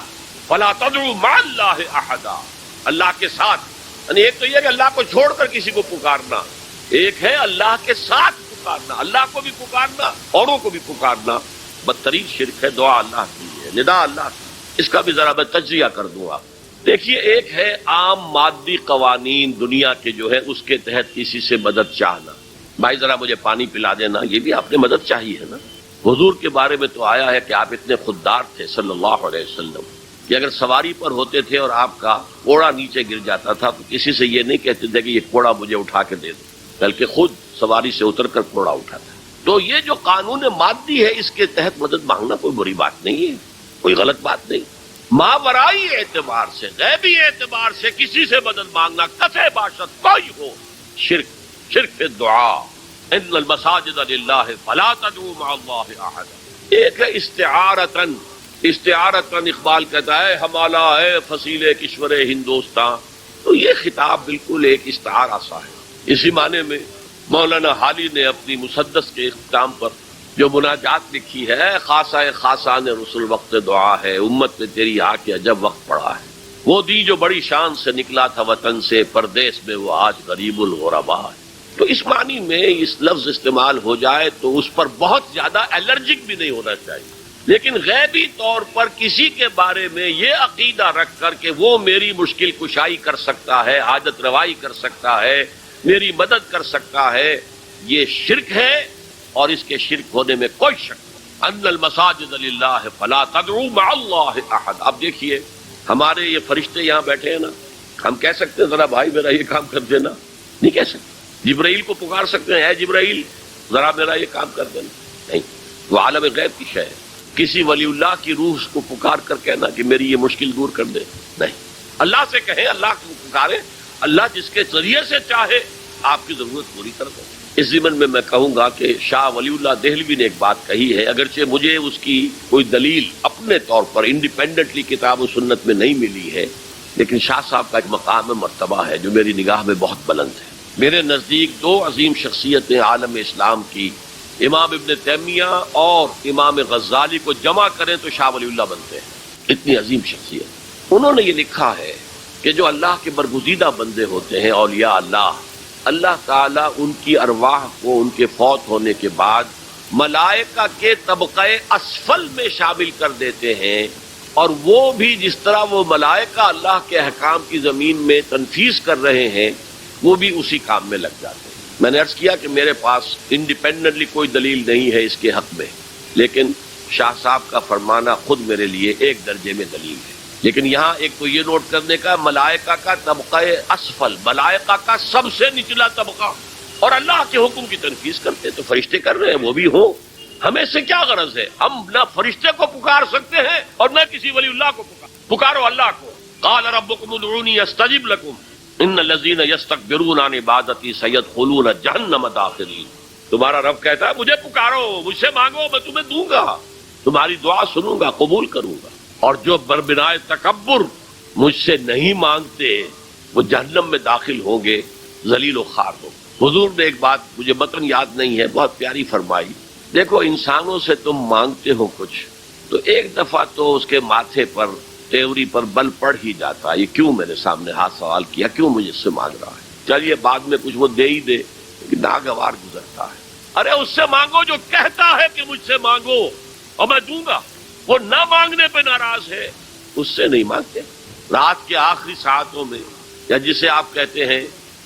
فَلَا تَدْعُوا مَعَ اللَّهِ أَحَدًا، اللہ کے ساتھ، یعنی ایک تو یہ کہ اللہ کو چھوڑ کر کسی کو پکارنا، ایک ہے اللہ کے ساتھ پکارنا، اللہ کو بھی پکارنا، اوروں کو بھی پکارنا۔ بدترین شرک ہے، دعا اللہ کی ہے، ندا اللہ کی۔ اس کا بھی ذرا میں تجزیہ کر دوں گا۔ دیکھیے، ایک ہے عام مادی قوانین دنیا کے جو ہے اس کے تحت کسی سے مدد چاہنا، بھائی ذرا مجھے پانی پلا دینا، یہ بھی آپ نے مدد چاہیے ہے نا۔ حضور کے بارے میں تو آیا ہے کہ آپ اتنے خوددار تھے صلی اللہ علیہ وسلم کہ اگر سواری پر ہوتے تھے اور آپ کا کوڑا نیچے گر جاتا تھا تو کسی سے یہ نہیں کہتے تھے کہ یہ کوڑا مجھے اٹھا کے دے دو، بلکہ خود سواری سے اتر کر کوڑا اٹھاتا۔ تو یہ جو قانون مادی ہے اس کے تحت مدد مانگنا کوئی بری بات نہیں ہے، کوئی غلط بات نہیں۔ ماورائی اعتبار سے، غیبی اعتبار سے کسی سے مدد مانگنا، کسے باشد کوئی ہو، شرک، شرک فی الدعا۔ ان المساجد للہ فلا تدعوا مع اللہ احدا۔ ایک ہے استعارتن، استعارتن اقبال کہتا ہے ہمالا ہے فصیل کشور ہندوستان، تو یہ خطاب بالکل ایک استعارہ سا ہے۔ اسی معنی میں مولانا حالی نے اپنی مسدس کے اختتام پر جو مناجات لکھی ہے، خاصہ خاصان رسول وقت دعا ہے، امت نے تیری آ کے عجب وقت پڑا ہے، وہ دی جو بڑی شان سے نکلا تھا وطن سے، پردیس میں وہ آج غریب الغربا ہے۔ تو اس معنی میں اس لفظ استعمال ہو جائے تو اس پر بہت زیادہ الرجک بھی نہیں ہونا چاہیے، لیکن غیبی طور پر کسی کے بارے میں یہ عقیدہ رکھ کر کہ وہ میری مشکل کشائی کر سکتا ہے، حاجت روائی کر سکتا ہے، میری مدد کر سکتا ہے، یہ شرک ہے، اور اس کے شرک ہونے میں کوئی شک نہیں۔ ان المساجد للہ فلا تدعوا مع اللہ احد. اب دیکھیے ہمارے یہ فرشتے یہاں بیٹھے ہیں نا، ہم کہہ سکتے ہیں ذرا بھائی میرا یہ کام کر دینا؟ نہیں کہہ سکتے. جبرائیل کو پکار سکتے ہیں، اے جبرائیل ذرا میرا یہ کام کر دینا؟ نہیں. وہ عالم غیب کی شے ہے. کسی ولی اللہ کی روح اس کو پکار کر کہنا کہ میری یہ مشکل دور کر دے؟ نہیں. اللہ سے کہیں، اللہ کو پکارے، اللہ جس کے ذریعے سے چاہے آپ کی ضرورت پوری کر دے. اس ضمن میں کہوں گا کہ شاہ ولی اللہ دہلوی نے ایک بات کہی ہے، اگرچہ مجھے اس کی کوئی دلیل اپنے طور پر انڈیپینڈنٹلی کتاب و سنت میں نہیں ملی ہے، لیکن شاہ صاحب کا ایک مقام مرتبہ ہے جو میری نگاہ میں بہت بلند ہے. میرے نزدیک دو عظیم شخصیتیں عالم اسلام کی، امام ابن تیمیہ اور امام غزالی کو جمع کریں تو شاہ ولی اللہ بنتے ہیں. اتنی عظیم شخصیت. انہوں نے یہ لکھا ہے کہ جو اللہ کے برگزیدہ بندے ہوتے ہیں، اولیاء اللہ، اللہ تعالیٰ ان کی ارواح کو ان کے فوت ہونے کے بعد ملائکہ کے طبقہ اسفل میں شامل کر دیتے ہیں، اور وہ بھی جس طرح وہ ملائکہ اللہ کے احکام کی زمین میں تنفیذ کر رہے ہیں وہ بھی اسی کام میں لگ جاتے ہیں. میں نے عرض کیا کہ میرے پاس انڈیپینڈنٹلی کوئی دلیل نہیں ہے اس کے حق میں، لیکن شاہ صاحب کا فرمانا خود میرے لیے ایک درجے میں دلیل ہے. لیکن یہاں ایک تو یہ نوٹ کرنے کا، ملائکہ کا طبقہ اسفل، ملائکہ کا سب سے نچلا طبقہ، اور اللہ کے حکم کی تنفیذ کرتے تو فرشتے کر رہے ہیں، وہ بھی ہوں. ہمیں سے کیا غرض ہے؟ ہم نہ فرشتے کو پکار سکتے ہیں اور نہ کسی ولی اللہ کو پکارو اللہ کو. قال ربکم ادعونی استجب لکم ان الذین یستکبرون عن عبادتی سیدخلون جہنم داخرین. تمہارا رب کہتا ہے مجھے پکارو، مجھ سے مانگو، میں تمہیں دوں گا، تمہاری دعا سنوں گا، قبول کروں گا. اور جو بربنائے تکبر مجھ سے نہیں مانگتے وہ جہنم میں داخل ہوں گے، ذلیل و خوار ہوں گے. حضور نے ایک بات مجھے متن یاد نہیں ہے، بہت پیاری فرمائی. دیکھو انسانوں سے تم مانگتے ہو کچھ تو ایک دفعہ تو اس کے ماتھے پر تیوری پر بل پڑ ہی جاتا ہے، یہ کیوں میرے سامنے ہاتھ سوال کیا، کیوں مجھے اس سے مانگ رہا ہے، چلیے بعد میں کچھ وہ دے ہی دے، لیکن ناگوار گزرتا ہے. ارے اس سے مانگو جو کہتا ہے کہ مجھ سے مانگو اور میں دوں گا. وہ نہ مانگنے پہ ناراض ہے، اس سے نہیں مانگتے. رات کے آخری ساعتوں میں، یا جسے آپ کہتے ہیں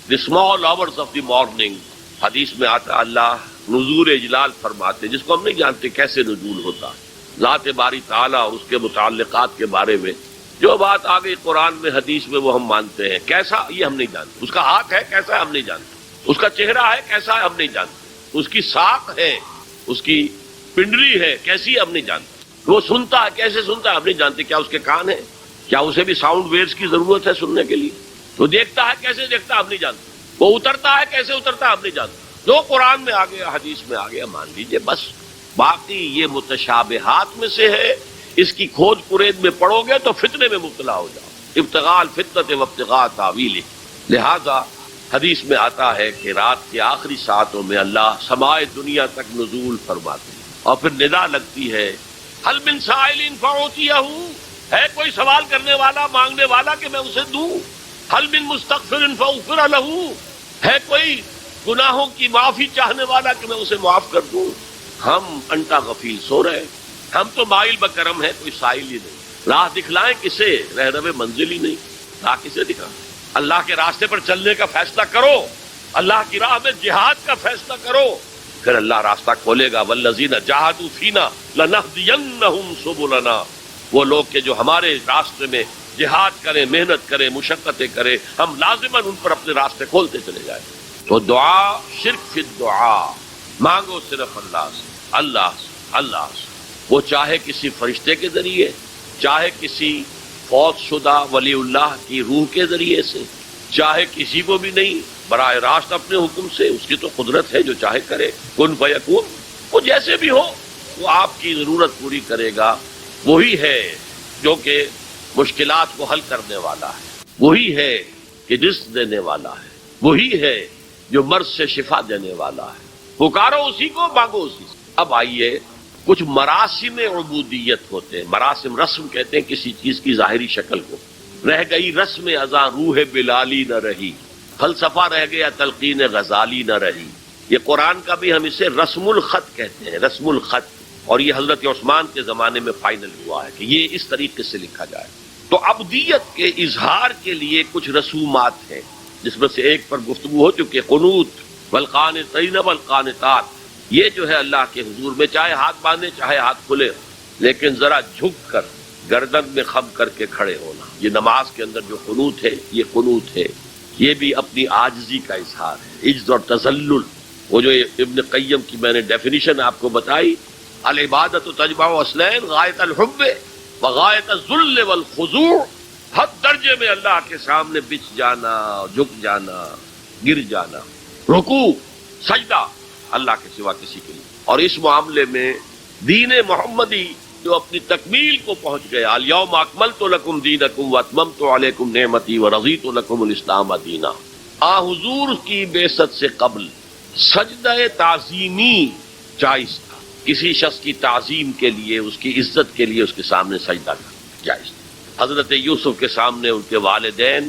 the small hours of the morning, حدیث میں آتا اللہ نزول اجلال فرماتے، جس کو ہم نہیں جانتے کیسے نزول ہوتا ہے. ذات باری تعالیٰ اور اس کے متعلقات کے بارے میں جو بات آ گئی قرآن میں حدیث میں وہ ہم مانتے ہیں. کیسا یہ ہم نہیں جانتے، اس کا ہاتھ ہے کیسا ہے ہم نہیں جانتے، اس کا چہرہ ہے کیسا ہے ہم نہیں جانتے، اس کی ساق ہے، اس کی پنڈلی ہے کیسی ہے ہم نہیں جانتے. وہ سنتا ہے کیسے سنتا ہے ہم نہیں جانتے، کیا اس کے کان ہیں، کیا اسے بھی ساؤنڈ ویوز کی ضرورت ہے سننے کے لیے. وہ دیکھتا ہے کیسے دیکھتا ہے ہم نہیں جانتے، وہ اترتا ہے کیسے اترتا ہے ہم نہیں جانتے. جو قرآن میں آ گیا حدیث میں آ گیا مان لیجئے بس. باقی یہ متشابہات میں سے ہے، اس کی کھوج کرید میں پڑو گے تو فتنے میں مبتلا ہو جاؤ. ابتغاء الفتنۃ وابتغاء تاویلہ. لہذا حدیث میں آتا ہے کہ رات کے آخری ساعتوں میں اللہ سمائے دنیا تک نزول فرماتے ہیں اور پھر ندا لگتی ہے حل من سائل فاعطیہ، ہے کوئی سوال کرنے والا مانگنے والا کہ میں اسے دوں. حل من مستغفر فاغفر لہ، ہے کوئی گناہوں کی معافی چاہنے والا کہ میں اسے معاف کر دوں. ہم انٹا غفیل سو رہے، ہم تو مائل بکرم ہے، کوئی سائل ہی نہیں. راہ دکھلائیں کسے، رہنم منزل ہی نہیں، راہ کسے دکھائیں. اللہ کے راستے پر چلنے کا فیصلہ کرو، اللہ کی راہ میں جہاد کا فیصلہ کرو، پھر اللہ راستہ کھولے گا. والذین جاہدوا فینا لنہدینہم سبلنا. وہ لوگ کہ جو ہمارے راستے میں جہاد کریں، محنت کریں، مشقتیں کریں، ہم لازماً ان پر اپنے راستے کھولتے چلے جائیں. تو دعا شرک فی الدعا، مانگو صرف اللہ سے، اللہ سے، اللہ سے. وہ چاہے کسی فرشتے کے ذریعے، چاہے کسی فوت شدہ ولی اللہ کی روح کے ذریعے سے، چاہے کسی کو بھی نہیں، براہ راست اپنے حکم سے. اس کی تو قدرت ہے، جو چاہے کرے. کن فیکون، وہ جیسے بھی ہو وہ آپ کی ضرورت پوری کرے گا. وہی ہے جو کہ مشکلات کو حل کرنے والا ہے، وہی ہے کہ رزق دینے والا ہے، وہی ہے جو مرض سے شفا دینے والا ہے. پکارو اسی کو، مانگو اسی سے. اب آئیے کچھ مراسم عبودیت ہوتے ہیں. مراسم رسم کہتے ہیں کسی چیز کی ظاہری شکل کو. رہ گئی رسم ازاں روح بلالی نہ رہی، فلسفہ رہ گیا تلقین غزالی نہ رہی. یہ قرآن کا بھی ہم اسے رسم الخط کہتے ہیں، رسم الخط. اور یہ حضرت عثمان کے زمانے میں فائنل ہوا ہے کہ یہ اس طریقے سے لکھا جائے. تو عبدیت کے اظہار کے لیے کچھ رسومات ہیں، جس میں سے ایک پر گفتگو ہو چکی ہے، قنوت والقانتین والقانتات. یہ جو ہے اللہ کے حضور میں چاہے ہاتھ باندھے چاہے ہاتھ کھلے، لیکن ذرا جھک کر گردن میں خم کر کے کھڑے ہونا، یہ نماز کے اندر جو قنوت ہے یہ قنوت ہے، یہ بھی اپنی عاجزی کا اظہار ہے، عجز اور تذلل۔ وہ جو ابن قیم کی میں نے ڈیفینیشن آپ کو بتائی، العبادت تجمع اصلین غایت الحب وغایت الذل والخضوع، حد درجے میں اللہ کے سامنے بچ جانا، جھک جانا، گر جانا، رکوع سجدہ اللہ کے سوا کسی کے لیے۔ اور اس معاملے میں دین محمدی جو اپنی تکمیل کو پہنچ گیا، الیوم اکملت لکم دینکم واتممت علیکم نعمتی ورضیت لکم الاسلام دینا، حضور کی بعثت سے قبل سجدہ تعظیمی جائز تھا، کسی شخص کی تعظیم کے لیے، اس کی عزت کے لیے اس کے سامنے سجدہ کرنا جائز تھا۔ حضرت یوسف کے سامنے ان کے والدین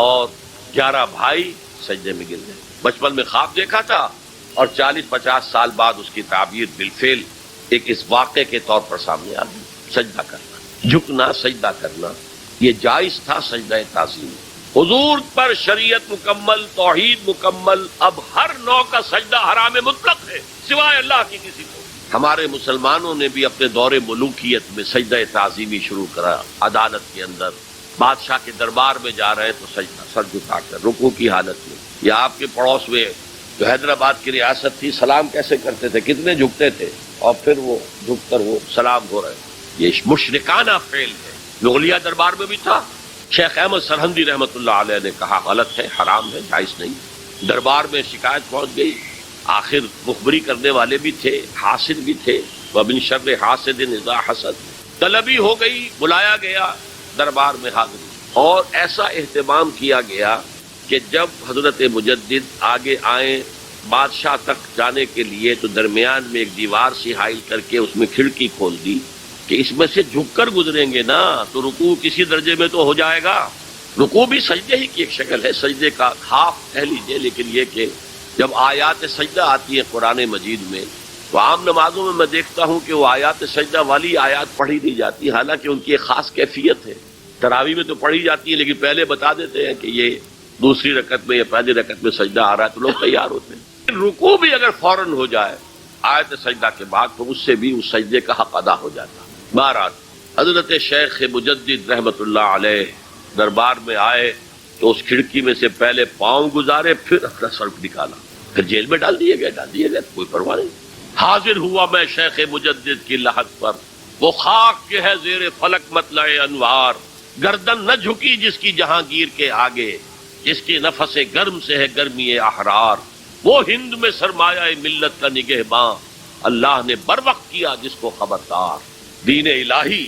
اور 11 بھائی سجدے میں گر گئے، بچپن میں خواب دیکھا تھا اور 40-50 سال بعد اس کی تعبیر بالفعل ایک اس واقعے کے طور پر سامنے آ گئی۔ سجدہ کرنا، جھکنا، سجدہ کرنا یہ جائز تھا، سجدہ تعظیم۔ حضور پر شریعت مکمل، توحید مکمل، اب ہر نوع کا سجدہ حرام مطلق ہے سوائے اللہ کی کسی کو۔ ہمارے مسلمانوں نے بھی اپنے دور ملوکیت میں سجدہ تعظیمی شروع کرا، عدالت کے اندر بادشاہ کے دربار میں جا رہے تو سجدہ سر جھکا کر رکوع کی حالت میں، یا آپ کے پڑوس میں جو حیدرآباد کی ریاست تھی سلام کیسے کرتے تھے، کتنے جھکتے تھے، اور پھر وہ جھک کر وہ سلام ہو رہے ہیں، یہ مشرکانہ فعل ہے۔ مغلیہ دربار میں بھی تھا، شیخ احمد سرہندی رحمۃ اللہ علیہ نے کہا غلط ہے، حرام ہے، جائز نہیں۔ دربار میں شکایت پہنچ گئی، آخر مخبری کرنے والے بھی تھے، حاسد بھی تھے، وَمِن شَرِّ حَاسِدٍ إِذَا حَسَدَ، طلبی ہو گئی، بلایا گیا دربار میں حاضری، اور ایسا اہتمام کیا گیا کہ جب حضرت مجدد آگے آئیں بادشاہ تک جانے کے لیے تو درمیان میں ایک دیوار سی حائل کر کے اس میں کھڑکی کھول دی کہ اس میں سے جھک کر گزریں گے نا تو رکوع کسی درجے میں تو ہو جائے گا۔ رکوع بھی سجدے ہی کی ایک شکل ہے، سجدے کا ہاف کہہ لیجیے، لیکن یہ کہ جب آیات سجدہ آتی ہے قرآن مجید میں تو عام نمازوں میں میں دیکھتا ہوں کہ وہ آیات سجدہ والی آیات پڑھی نہیں جاتی، حالانکہ ان کی ایک خاص کیفیت ہے۔ تراویح میں تو پڑھی جاتی ہے لیکن پہلے بتا دیتے ہیں کہ یہ دوسری رکعت میں یا پہلی رکعت میں سجدہ آ رہا ہے تو لوگ تیار ہوتے ہیں۔ رکوع بھی اگر فوراً ہو جائے آیت سجدہ کے بعد تو اس سے بھی اس سجدے کا حق ادا ہو جاتا۔ بہرحال حضرت شیخ مجدد رحمت اللہ علیہ دربار میں آئے تو اس کھڑکی میں سے پہلے پاؤں گزارے، پھر اپنا سر نکالا، پھر جیل میں ڈال دیے گئے، کوئی پرواہ نہیں۔ حاضر ہوا میں شیخ مجدد کی لحد پر، وہ خاک کے ہے زیر فلک مطلع انوار، گردن نہ جھکی جس کی جہانگیر کے آگے، جس کی نفس گرم سے ہے گرمی احرار، وہ ہند میں سرمایہ ملت کا نگہباں، اللہ نے بر وقت کیا جس کو خبردار۔ دین الہی،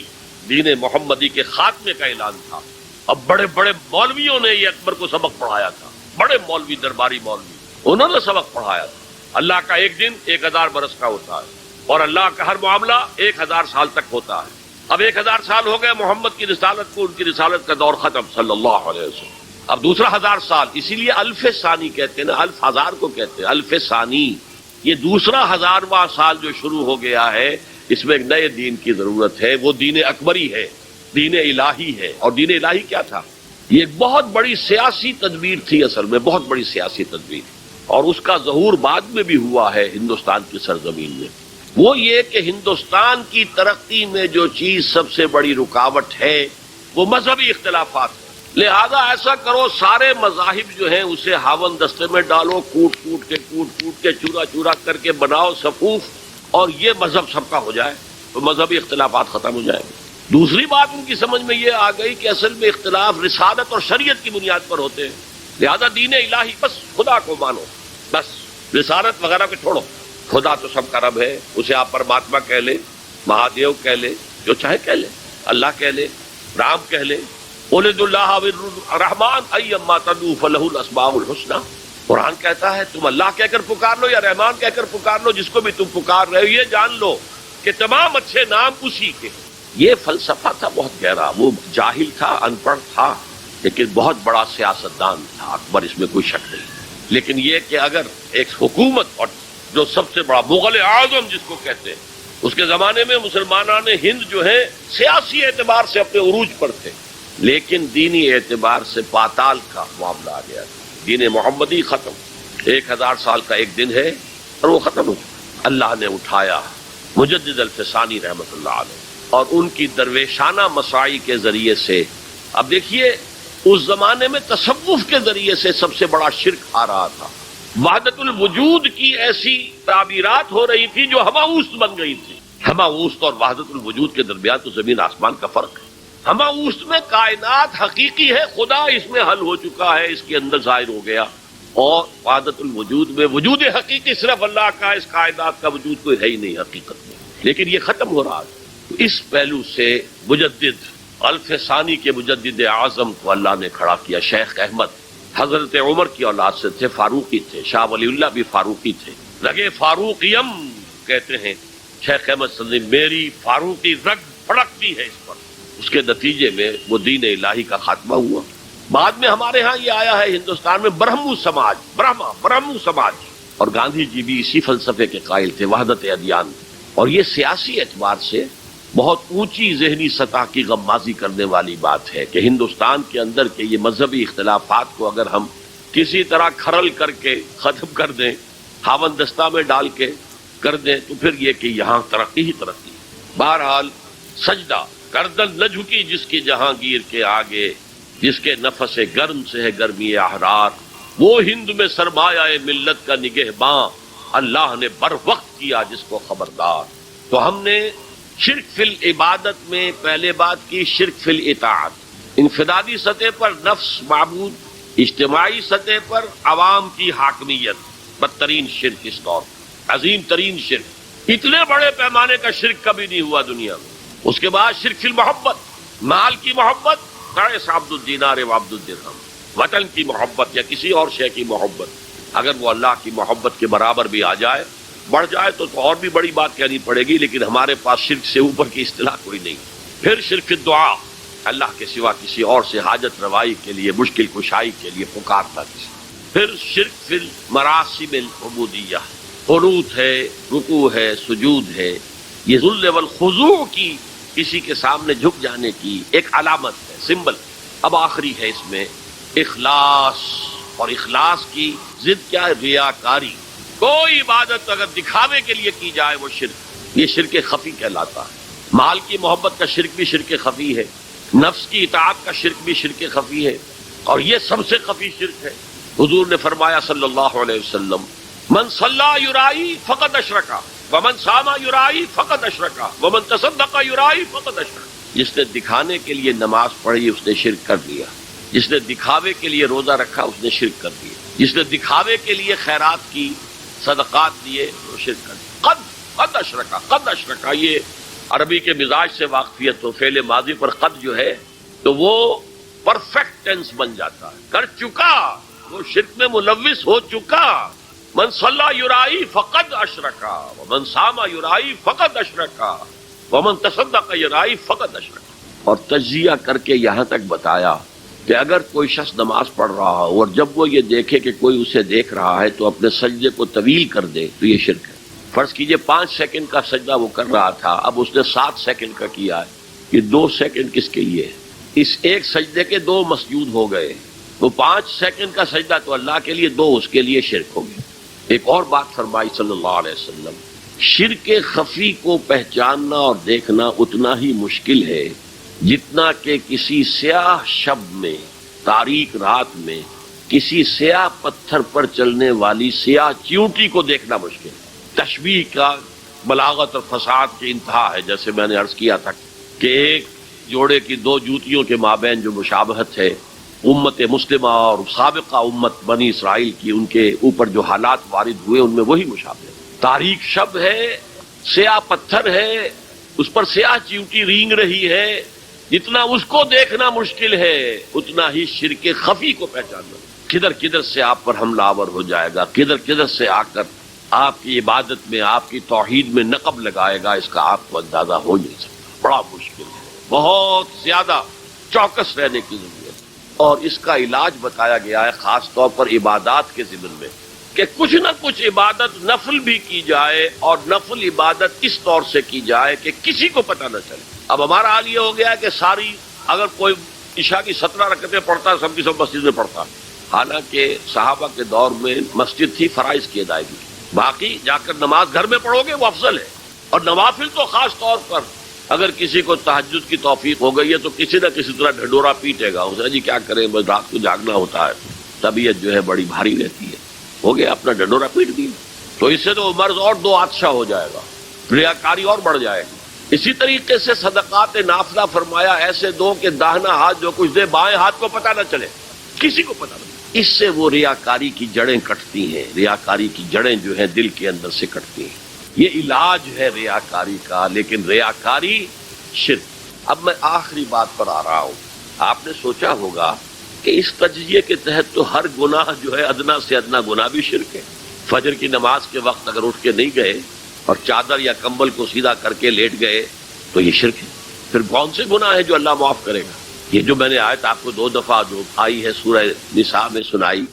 دین محمدی کے خاتمے کا اعلان تھا۔ اب بڑے بڑے مولویوں نے یہ اکبر کو سبق پڑھایا تھا، بڑے مولوی، درباری مولوی، انہوں نے سبق پڑھایا تھا۔ اللہ کا ایک دن 1000 برس کا ہوتا ہے، اور اللہ کا ہر معاملہ 1000 سال تک ہوتا ہے۔ اب 1000 سال ہو گئے محمد کی رسالت کو، ان کی رسالت کا دور ختم صلی اللہ علیہ وسلم۔ اب دوسرا 1000 سال، اسی لیے الف ثانی کہتے ہیں نا، الف ہزار کو کہتے ہیں، الف ثانی، یہ دوسرا 1000واں سال جو شروع ہو گیا ہے، اس میں ایک نئے دین کی ضرورت ہے، وہ دین اکبری ہے، دین الہی ہے۔ اور دین الہی کیا تھا؟ یہ ایک بہت بڑی سیاسی تدبیر تھی، اصل میں بہت بڑی سیاسی تدبیر، اور اس کا ظہور بعد میں بھی ہوا ہے ہندوستان کی سرزمین میں۔ وہ یہ کہ ہندوستان کی ترقی میں جو چیز سب سے بڑی رکاوٹ ہے وہ مذہبی اختلافات ہیں، لہذا ایسا کرو سارے مذاہب جو ہیں اسے ہاون دستے میں ڈالو، کوٹ کوٹ کے چورا چورا کر کے بناؤ صفوف، اور یہ مذہب سب کا ہو جائے تو مذہبی اختلافات ختم ہو جائیں گے۔ دوسری بات ان کی سمجھ میں یہ آ گئی کہ اصل میں اختلاف رسالت اور شریعت کی بنیاد پر ہوتے ہیں، لہذا دین الہی بس خدا کو مانو، بس رسالت وغیرہ کو چھوڑو، خدا تو سب کا رب ہے، اسے آپ پرماتما کہہ لیں، مہادیو کہہ لیں، جو چاہے کہہ لیں، اللہ کہہ لیں، رام کہہ لیں، قُلِ اللَّهَ وَالرَّحْمَٰنُ أَيَّمَّا تَدْعُوا فَلَهُ الْأَسْمَاءُ الْحُسْنَىٰ۔ قرآن کہتا ہے تم اللہ کہہ کر پکار لو یا رحمان کہہ کر پکار لو، جس کو بھی تم پکار رہے ہو یہ جان لو کہ تمام اچھے نام اسی کے۔ یہ فلسفہ تھا بہت گہرا، وہ جاہل تھا، ان پڑھ تھا، لیکن بہت بڑا سیاستدان تھا اکبر، اس میں کوئی شک نہیں۔ لیکن یہ کہ اگر ایک حکومت، اور جو سب سے بڑا مغل اعظم جس کو کہتے ہیں، اس کے زمانے میں مسلمانان ہند جو ہیں سیاسی اعتبار سے اپنے عروج پر تھے، لیکن دینی اعتبار سے پاتال کا معاملہ آ گیا تھا۔ دین محمدی ختم، 1000 سال کا ایک دن ہے اور وہ ختم ہو چکا۔ اللہ نے اٹھایا مجدد الفسانی رحمۃ اللہ علیہ، اور ان کی درویشانہ مساعی کے ذریعے سے. اب دیکھیے اس زمانے میں تصوف کے ذریعے سے سب سے بڑا شرک آ رہا تھا. وحدت الوجود کی ایسی تعبیرات ہو رہی تھی جو ہماوست بن گئی تھی. ہماوست اور وحدت الوجود کے درمیان تو زمین آسمان کا فرق ہے. ہماوست میں کائنات حقیقی ہے، خدا اس میں حل ہو چکا ہے، اس کے اندر ظاہر ہو گیا. اور وحدت الوجود میں وجود حقیقی صرف اللہ کا، اس کائنات کا وجود کوئی ہے ہی نہیں حقیقت میں. لیکن یہ ختم ہو رہا ہے. اس پہلو سے مجدد الفسانی کے مجدد اعظم کو اللہ نے کھڑا کیا. شیخ احمد حضرت عمر کی اولاد سے تھے، فاروقی تھے. شاہ ولی اللہ بھی فاروقی تھے. رگے فاروقیم کہتے ہیں شیخ احمد سندھی، میری فاروقی رگ پھڑکتی ہے اس پر. اس کے نتیجے میں وہ دین الہی کا خاتمہ ہوا. بعد میں ہمارے ہاں یہ آیا ہے ہندوستان میں برہمو سماج، برہمو سماج. اور گاندھی جی بھی اسی فلسفے کے قائل تھے، وحدت ادیان. اور یہ سیاسی اعتبار سے بہت اونچی ذہنی سطح کی غمازی کرنے والی بات ہے کہ ہندوستان کے اندر کے یہ مذہبی اختلافات کو اگر ہم کسی طرح کھرل کر کے ختم کر دیں، ہاون دستہ میں ڈال کے کر دیں، تو پھر یہ کہ یہاں ترقی ہی ترقی. بہرحال سجدہ گردن نہ جھکی جس کی جہانگیر کے آگے، جس کے نفس گرم سے ہے گرمی احرار. وہ ہند میں سرمایہ ملت کا نگہباں، اللہ نے بر وقت کیا جس کو خبردار. تو ہم نے شرک فی العبادت میں پہلے بات کی شرک فی الاطاعت. انفرادی سطح پر نفس معبود، اجتماعی سطح پر عوام کی حاکمیت. بدترین شرک اس دور، عظیم ترین شرک. اتنے بڑے پیمانے کا شرک کبھی نہیں ہوا دنیا میں. اس کے بعد شرک فی المحبت، مال کی محبت، قیس عبد الدینار و عبد الدرہم. وطن کی محبت یا کسی اور شے کی محبت، اگر وہ اللہ کی محبت کے برابر بھی آ جائے، بڑھ جائے تو اور بھی بڑی بات کہنی پڑے گی. لیکن ہمارے پاس شرک سے اوپر کی اصطلاح کوئی نہیں. پھر شرک دعا، اللہ کے سوا کسی اور سے حاجت روائی کے لیے، مشکل کشائی کے لیے پکارتا کسی. پھر شرک فی المراسم العبودیہ، قنوت ہے، رکوع ہے، سجود ہے. یہ ذل والخضوع کی، کسی کے سامنے جھک جانے کی ایک علامت ہے، سمبل. اب آخری ہے اس میں اخلاص، اور اخلاص کی ضد کیا ہے؟ ریاکاری. کوئی عبادت اگر دکھاوے کے لیے کی جائے وہ شرک، یہ شرک خفی کہلاتا ہے. مال کی محبت کا شرک بھی شرک خفی ہے، نفس کی اطاعت کا شرک بھی شرک خفی ہے، اور یہ سب سے خفی شرک ہے. حضور نے فرمایا صلی اللہ علیہ وسلم، من صلی یرائی فقد اشرکا ومن صام یرائی فقد اشرکا ومن تصدق یرائی فقد اشرکا. جس نے دکھانے کے لیے نماز پڑھی اس نے شرک کر لیا. جس نے دکھاوے کے لیے روزہ رکھا اس نے شرک کر دیا. جس نے دکھاوے کے لیے خیرات کی، صدقات دیے، وہ شرک کر دیا. قد اشرکا، قد اشرکا. یہ عربی کے مزاج سے واقفیت ہو، فعل ماضی پر قد جو ہے تو وہ پرفیکٹ ٹینس بن جاتا ہے، کر چکا، وہ شرک میں ملوث ہو چکا. من صلی یرائی فقد اشرکا ومن صام یرائی فقد اشرکا ومن تصدق یرائی فقد اشرکا. اور تجزیہ کر کے یہاں تک بتایا کہ اگر کوئی شخص نماز پڑھ رہا ہو اور جب وہ یہ دیکھے کہ کوئی اسے دیکھ رہا ہے تو اپنے سجدے کو طویل کر دے تو یہ شرک ہے. فرض کیجئے 5 سیکنڈ کا سجدہ وہ کر رہا تھا، اب اس نے 7 سیکنڈ کا کیا ہے. یہ 2 سیکنڈ کس کے لیے؟ اس ایک سجدے کے 2 مسجود ہو گئے. وہ 5 سیکنڈ کا سجدہ تو اللہ کے لیے، 2 اس کے لیے شرک ہو گئے. ایک اور بات فرمائی صلی اللہ علیہ وسلم، شرک خفی کو پہچاننا اور دیکھنا اتنا ہی مشکل ہے جتنا کہ کسی سیاہ شب میں، تاریک رات میں، کسی سیاہ پتھر پر چلنے والی سیاہ چیونٹی کو دیکھنا مشکل ہے. تشبیہ کا بلاغت اور فساد کی انتہا ہے. جیسے میں نے عرض کیا تھا کہ ایک جوڑے کی 2 جوتیوں کے مابین جو مشابہت ہے، امت مسلمہ اور سابقہ امت بنی اسرائیل کی، ان کے اوپر جو حالات وارد ہوئے ان میں وہی مشابہت. تاریک شب ہے، سیاہ پتھر ہے، اس پر سیاہ چیونٹی رینگ رہی ہے. جتنا اس کو دیکھنا مشکل ہے اتنا ہی شرک خفی کو پہچاننا. کدھر کدھر سے آپ پر حملہ آور ہو جائے گا، کدھر کدھر سے آ کر آپ کی عبادت میں، آپ کی توحید میں نقب لگائے گا، اس کا آپ کو اندازہ ہو نہیں سکتا. بڑا مشکل ہے، بہت زیادہ چوکس رہنے کی ضرورت. اور اس کا علاج بتایا گیا ہے خاص طور پر عبادات کے ضمن میں کہ کچھ نہ کچھ عبادت نفل بھی کی جائے، اور نفل عبادت اس طور سے کی جائے کہ کسی کو پتہ نہ چلے. اب ہمارا حال یہ ہو گیا ہے کہ ساری، اگر کوئی عشاء کی 17 رکعتیں پڑھتا ہے، سب کی سب مسجد میں پڑھتا ہے. حالانکہ صحابہ کے دور میں مسجد تھی فرائض کی ادائیگی. باقی جا کر نماز گھر میں پڑھو گے وہ افضل ہے. اور نوافل تو خاص طور پر اگر کسی کو تہجد کی توفیق ہو گئی ہے تو کسی نہ کسی طرح ڈھڈورا پیٹے گا. اسے جی کیا کریں بس رات کو جاگنا ہوتا ہے, طبیعت جو ہے بڑی بھاری رہتی ہے. ہو گیا اپنا ڈھڈورا پیٹ دیا. تو اس سے تو مرض اور دو آتشہ ہو جائے گا, ریاکاری اور بڑھ جائے گی. اسی طریقے سے صدقات نافلہ فرمایا ایسے دو کہ داہنا ہاتھ جو کچھ دے بائیں ہاتھ کو پتہ نہ چلے, کسی کو پتہ نہ چلے. اس سے وہ ریاکاری کی جڑیں کٹتی ہیں. ریاکاری کی جڑیں جو ہیں دل کے اندر سے کٹتی ہیں. یہ علاج ہے ریاکاری کا, لیکن ریاکاری شرک. اب میں آخری بات پر آ رہا ہوں. آپ نے سوچا ہوگا کہ اس تجزیے کے تحت تو ہر گناہ جو ہے ادنا سے ادنا گناہ بھی شرک ہے. فجر کی نماز کے وقت اگر اٹھ کے نہیں گئے اور چادر یا کمبل کو سیدھا کر کے لیٹ گئے تو یہ شرک ہے. پھر کون سے گناہ ہے جو اللہ معاف کرے گا؟ یہ جو میں نے آیت آپ کو 2 دفعہ جو آئی ہے سورہ نساء میں سنائی,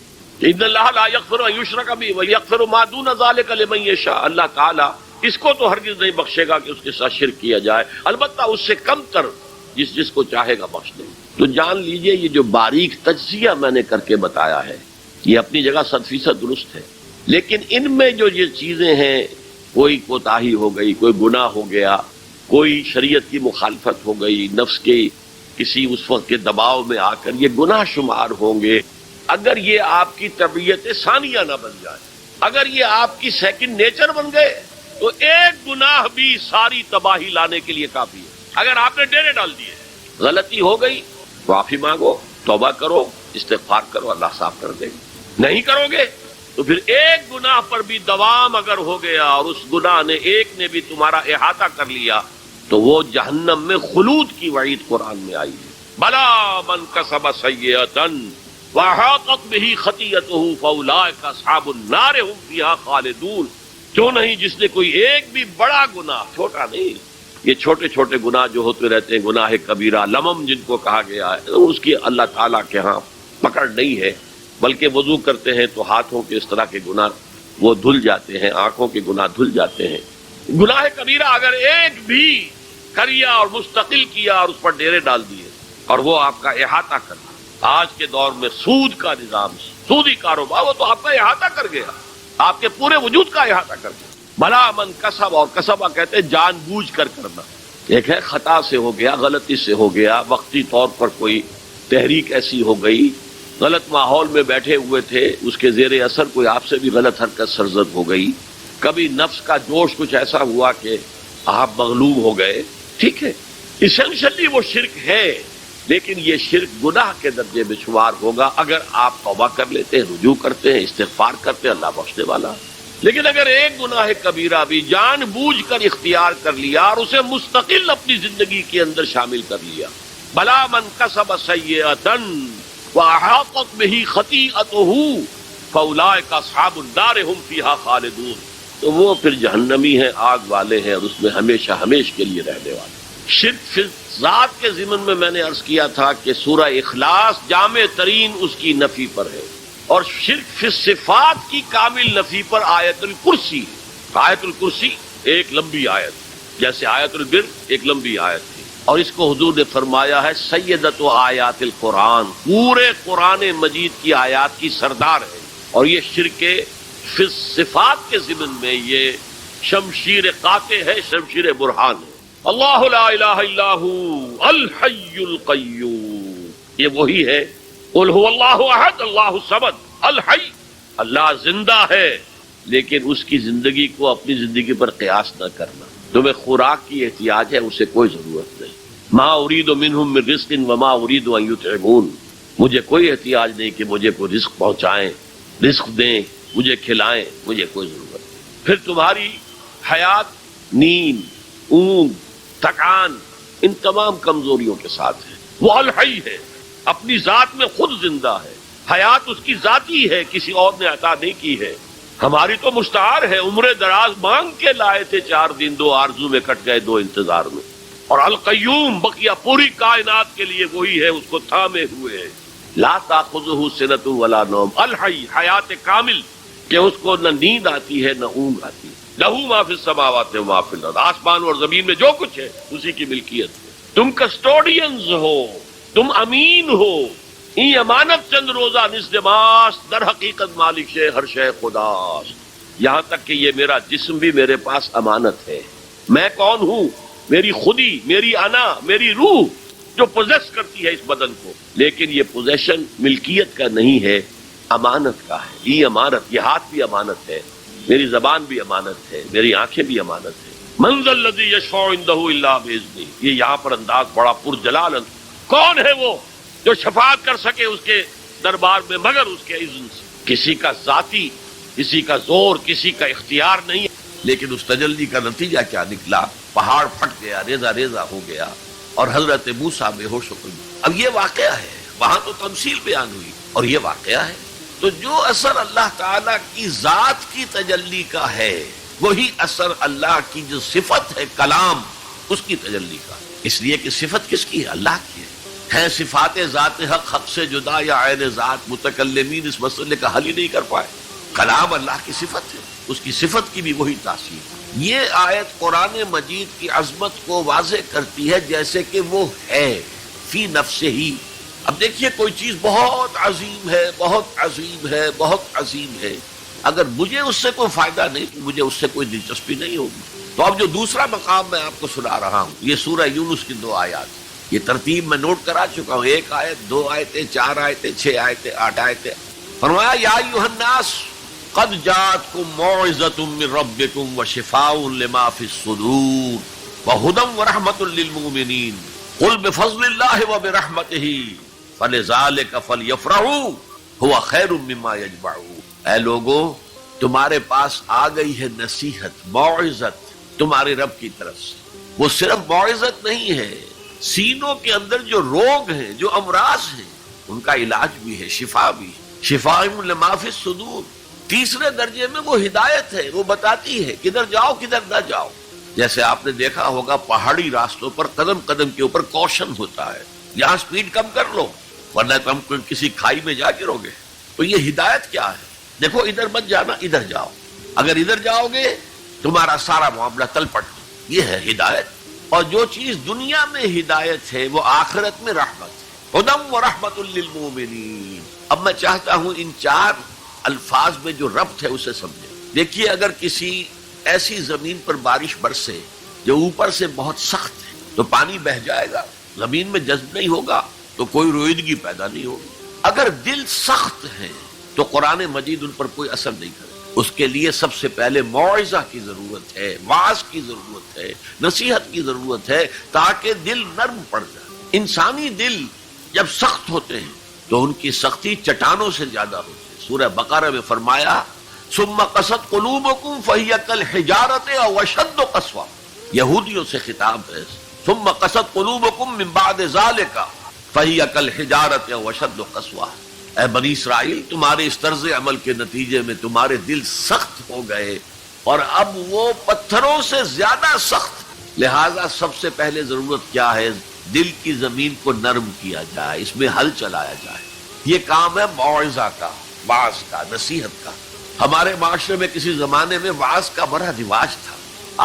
ان اللہ لا یغفر ان یشرک بہ ویغفر ما دون ذلک لمن یشاء. اللہ تعالیٰ اس کو تو ہرگز نہیں بخشے گا کہ اس کے ساتھ شرک کیا جائے, البتہ اس سے کم تر جس کو چاہے گا بخش دے. تو جان لیجئے یہ جو باریک تجزیہ میں نے کر کے بتایا ہے یہ اپنی جگہ 100% درست ہے, لیکن ان میں جو یہ چیزیں ہیں, کوئی کوتاہی ہو گئی, کوئی گناہ ہو گیا, کوئی شریعت کی مخالفت ہو گئی, نفس کے کسی اس وقت کے دباؤ میں آ کر یہ گناہ شمار ہوں گے. اگر یہ آپ کی طبیعت ثانیہ نہ بن جائے, اگر یہ آپ کی سیکنڈ نیچر بن گئے تو ایک گناہ بھی ساری تباہی لانے کے لیے کافی ہے. اگر آپ نے ڈیرے ڈال دیے, غلطی ہو گئی, معافی مانگو, توبہ کرو, استغفار کرو, اللہ صاف کر دے گا. نہیں کرو گے تو پھر ایک گناہ پر بھی دوام اگر ہو گیا اور اس گناہ نے ایک نے بھی تمہارا احاطہ کر لیا تو وہ جہنم میں خلود کی وعید قرآن میں آئی ہے. بلا من کسب سیئۃ وَأَحَاطَتْ بِهِ خَطِیَّتُهُ فَأُولَٰئِکَ أَصْحَابُ النَّارِ ہُمْ فِیہَا خَالِدُونَ. کیوں نہیں جس نے کوئی ایک بھی بڑا گناہ, چھوٹا نہیں, یہ چھوٹے چھوٹے گناہ جو ہوتے رہتے ہیں, گناہ کبیرہ لمم جن کو کہا گیا ہے, اس کی اللہ تعالیٰ کے ہاں پکڑ نہیں ہے. بلکہ وضو کرتے ہیں تو ہاتھوں کے اس طرح کے گناہ وہ دھل جاتے ہیں, آنکھوں کے گناہ دھل جاتے ہیں. گناہ کبیرہ اگر ایک بھی کریا اور مستقل کیا اور اس پر ڈیرے ڈال دیے اور وہ آپ کا احاطہ کرنا, آج کے دور میں سود کا نظام, سودی کاروبار, وہ تو آپ کا احاطہ کر گیا, آپ کے پورے وجود کا احاطہ کر گیا. بھلا من کسب, اور کسبہ کہتے ہیں جان بوجھ کر کرنا. ایک ہے خطا سے ہو گیا, غلطی سے ہو گیا, وقتی طور پر کوئی تحریک ایسی ہو گئی, غلط ماحول میں بیٹھے ہوئے تھے, اس کے زیر اثر کوئی آپ سے بھی غلط حرکت سرزد ہو گئی, کبھی نفس کا جوش کچھ ایسا ہوا کہ آپ مغلوب ہو گئے, ٹھیک ہے, ایسنشلی وہ شرک ہے, لیکن یہ شرک گناہ کے درجے میں شمار ہوگا اگر آپ توبہ کر لیتے ہیں, رجوع کرتے ہیں, استغفار کرتے ہیں, اللہ بخشنے والا. لیکن اگر ایک گناہ کبیرہ بھی جان بوجھ کر اختیار کر لیا اور اسے مستقل اپنی زندگی کے اندر شامل کر لیا, بلا من کسب سیئۃ وَأَحَاطَتْ بِهِ خَطِیئَتُهُ فَأُولَٰئِکَ أَصْحَابُ النَّارِ هُمْ فِیہَا خَالِدُونَ. تو وہ پھر جہنمی ہیں, آگ والے ہیں, اور اس میں ہمیشہ ہمیش کے لیے رہنے والے. شرک فی ذات کے ضمن میں نے عرض کیا تھا کہ سورہ اخلاص جامع ترین اس کی نفی پر ہے, اور شرک فی صفات کی کامل نفی پر آیت الکرسی. آیت الکرسی ایک لمبی آیت, جیسے آیت البر ایک لمبی آیت تھی, اور اس کو حضور نے فرمایا ہے سیدۃ آیات القرآن, پورے قرآن مجید کی آیات کی سردار ہے. اور یہ شرک فی صفات کے ضمن میں یہ شمشیر قاطع ہے, شمشیر برہان ہے. اللہ لا الہ الا هو الحی القیوم, یہ وہی ہے. قل هو اللہ احد اللہ الصمد الحی, اللہ زندہ ہے, لیکن اس کی زندگی کو اپنی زندگی پر قیاس نہ کرنا. تمہیں خوراک کی احتیاج ہے, اسے کوئی ضرورت نہیں. ما ارید منہم من رزق وما ارید ان یطعمون, مجھے کوئی احتیاج نہیں کہ مجھے کوئی رزق پہنچائیں, رزق دیں, مجھے کھلائیں, مجھے کوئی ضرورت نہیں. پھر تمہاری حیات نیند, اونگ, تھکان, ان تمام کمزوریوں کے ساتھ ہے. وہ الحی ہے, اپنی ذات میں خود زندہ ہے, حیات اس کی ذاتی ہے, کسی اور نے عطا نہیں کی ہے. ہماری تو مستعار ہے, عمر دراز مانگ کے لائے تھے, 4 دن 2 آرزو میں کٹ گئے, 2 انتظار میں. اور القیوم بقیہ پوری کائنات کے لیے وہی ہے, اس کو تھامے ہوئے ہے. لا تاخذہ سنۃ ولا نوم, الحی, حیات کامل, کہ اس کو نہ نیند آتی ہے نہ اونگ آتی. لہو ما فی السماوات و ما فی الارض, آسمان اور زمین میں جو کچھ ہے اسی کی ملکیت ہے. تم کسٹوڈینز ہو, تم امین ہو, این امانت چند روزہ نزد ماست, در حقیقت مالک شے ہر شے خداست. یہاں تک کہ یہ میرا جسم بھی میرے پاس امانت ہے. میں کون ہوں؟ میری خودی، میری انا، میری روح جو پوزیس کرتی ہے اس بدن کو، لیکن یہ پوزیشن ملکیت کا نہیں ہے، امانت کا ہے. یہ امانت، یہ ہاتھ بھی امانت ہے، میری زبان بھی امانت ہے، میری آنکھیں بھی امانت ہے. من ذا الذی یشفع عندہ الا باذنہ. یہ یہاں پر انداز بڑا پرجلال. کون ہے وہ جو شفاعت کر سکے اس کے دربار میں مگر اس کے اذن سے؟ کسی کا ذاتی، کسی کا زور، کسی کا اختیار نہیں. لیکن اس تجلی کا نتیجہ کیا نکلا؟ پہاڑ پھٹ گیا، ریزہ ریزہ ہو گیا، اور حضرت موسیٰ بے ہوش ہو گئی. اب یہ واقعہ ہے، وہاں تو تمثیل بیان ہوئی اور یہ واقعہ ہے. تو جو اثر اللہ تعالیٰ کی ذات کی تجلی کا ہے وہی اثر اللہ کی جو صفت ہے کلام، اس کی تجلی کا. اس لیے کہ صفت کس کی ہے؟ اللہ کی ہے. صفات ذات حق حق سے جدا یا عین ذات، متکلمین اس مسئلے کا حل ہی نہیں کر پائے. کلام اللہ کی صفت ہے، اس کی صفت کی بھی وہی تاثیر. یہ آیت قرآن مجید کی عظمت کو واضح کرتی ہے جیسے کہ وہ ہے فی نفسہ ہی. اب دیکھیے کوئی چیز بہت عظیم ہے، بہت عظیم ہے، بہت عظیم ہے، اگر مجھے اس سے کوئی فائدہ نہیں تو مجھے اس سے کوئی دلچسپی نہیں ہوگی. تو اب جو دوسرا مقام میں آپ کو سنا رہا ہوں، یہ سورہ یونس کی 2 آیات. یہ ترتیب میں نوٹ کرا چکا ہوں، 1 آیت، 2 آیتیں، 4 آیتیں، 6 آیتیں، 8 آیتیں. فرمایا یا ایھا الناس قد جاءتکم موعظۃ من ربکم وشفاء لما فی الصدور وہدی ورحمۃ للمؤمنین قل بفضل اللہ وبرحمتہ فلذلک فلیفرحوا ھو خیر مما یجمعون. اے لوگو، تمہارے پاس آ گئی ہے نصیحت، موعظت تمہارے رب کی طرف سے. وہ صرف موعظت نہیں ہے، سینوں کے اندر جو روگ ہیں، جو امراض ہیں، ان کا علاج بھی ہے، شفا بھی. شفاء لما فی الصدور. تیسرے درجے میں وہ ہدایت ہے، وہ بتاتی ہے کدھر جاؤ کدھر نہ جاؤ. جیسے آپ نے دیکھا ہوگا پہاڑی راستوں پر قدم قدم کے اوپر کوشن ہوتا ہے، یہاں سپیڈ کم کر لو ورنہ تم کسی کھائی میں جا گرو گے. تو یہ ہدایت کیا ہے؟ دیکھو ادھر مت جانا، ادھر جاؤ، اگر ادھر جاؤ گے تمہارا سارا معاملہ تلپٹ. یہ ہے ہدایت. اور جو چیز دنیا میں ہدایت ہے وہ آخرت میں رحمت ہے. ہدی ورحمۃ للمؤمنین. اب میں چاہتا ہوں ان 4 الفاظ میں جو ربط ہے اسے سمجھیں. دیکھیے اگر کسی ایسی زمین پر بارش برسے جو اوپر سے بہت سخت ہے تو پانی بہہ جائے گا، زمین میں جذب نہیں ہوگا تو کوئی رویدگی پیدا نہیں ہوگی. اگر دل سخت ہے تو قرآن مجید ان پر کوئی اثر نہیں کرے. اس کے لیے سب سے پہلے موعظہ کی ضرورت ہے، واعظ کی ضرورت ہے، نصیحت کی ضرورت ہے تاکہ دل نرم پڑ جائے. انسانی دل جب سخت ہوتے ہیں تو ان کی سختی چٹانوں سے زیادہ ہوتی ہے. سورہ بقرہ میں فرمایا ثم قست قلوبکم فہی کالحجارۃ او اشد قسوہ. یہودیوں سے خطاب ہے. ثم قست قلوبکم من بعد ذلک فہی کالحجارۃ او اشد قسوہ. اے بنی اسرائیل، تمہارے اس طرز عمل کے نتیجے میں تمہارے دل سخت ہو گئے اور اب وہ پتھروں سے زیادہ سخت. لہذا سب سے پہلے ضرورت کیا ہے؟ دل کی زمین کو نرم کیا جائے، اس میں حل چلایا جائے. یہ کام ہے موعظہ کا، واعظ کا، نصیحت کا. ہمارے معاشرے میں کسی زمانے میں واعظ کا بڑا رواج تھا.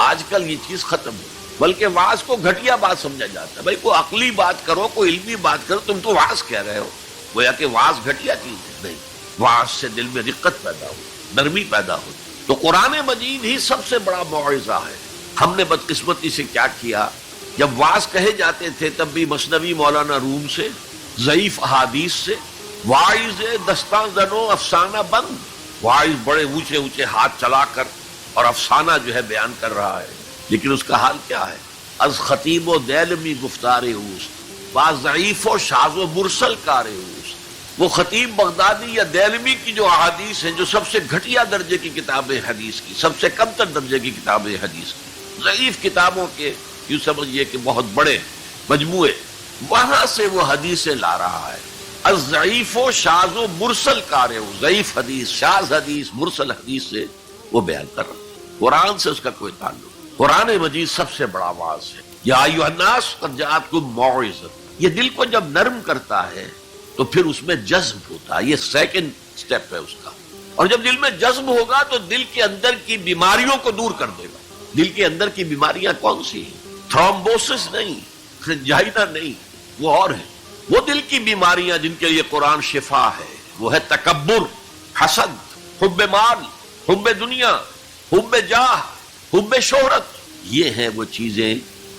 آج کل یہ چیز ختم ہے، بلکہ واعظ کو گھٹیا بات سمجھا جاتا ہے. بھائی کوئی عقلی بات کرو، کوئی علمی بات کرو، تم تو واعظ کہہ رہے ہو. گویا کہ واعظ گھٹیا چیز ہے. نہیں، واعظ سے دل میں رقت پیدا ہو، نرمی پیدا ہو. تو قرآن مجید ہی سب سے بڑا موعظہ ہے. ہم نے بدقسمتی سے کیا کیا، جب واعظ کہے جاتے تھے تب بھی مثنوی مولانا روم سے، ضعیف احادیث سے. واعظ دستاں زنو افسانہ بند. واعظ بڑے اونچے اونچے ہاتھ چلا کر اور افسانہ جو ہے بیان کر رہا ہے، لیکن اس کا حال کیا ہے؟ از خطیب و دیلمی گفتار اوست با ضعیف و شاذ و مرسل کار اوست. وہ خطیب بغدادی یا دیلمی کی جو احادیث ہیں، جو سب سے گھٹیا درجے کی کتاب حدیث کی، سب سے کم تر درجے کی کتاب حدیث کی، ضعیف کتابوں کے یوں سمجھیے کہ بہت بڑے مجموعے، وہاں سے وہ حدیثیں لا رہا ہے. الضعیف و شاذ و مرسل کار ہو، ضعیف حدیث، شاذ حدیث، مرسل حدیث سے وہ بیان کر رہا ہے. قرآن سے اس کا کوئی تعلق. قرآن مجید سب سے بڑا واعظ ہے. یا ایھا الناس قد جاءتکم موعظۃ. یہ دل کو جب نرم کرتا ہے تو پھر اس میں جذب ہوتا ہے. یہ سیکنڈ سٹیپ ہے اس کا. اور جب دل میں جذب ہوگا تو دل کے اندر کی بیماریوں کو دور کر دے گا. دل کے اندر کی بیماریاں کون سی ہیں؟ تھرومبوسس نہیں، انجائنا نہیں، وہ اور ہے. وہ دل کی بیماریاں جن کے لیے قرآن شفا ہے، وہ ہے تکبر، حسد، حب مال، حب دنیا، حب جاہ، حب شہرت، یہ ہیں وہ چیزیں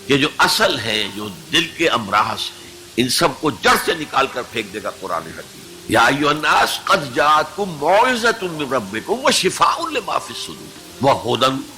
کہ جو اصل ہیں، جو دل کے امراض ہیں، ان سب کو جڑ سے نکال کر پھینک دے گا قرآن حکیم۔ یا ایھا الناس قد جاءتکم موعظۃ من ربکم وشفاء لما فی الصدور وہدی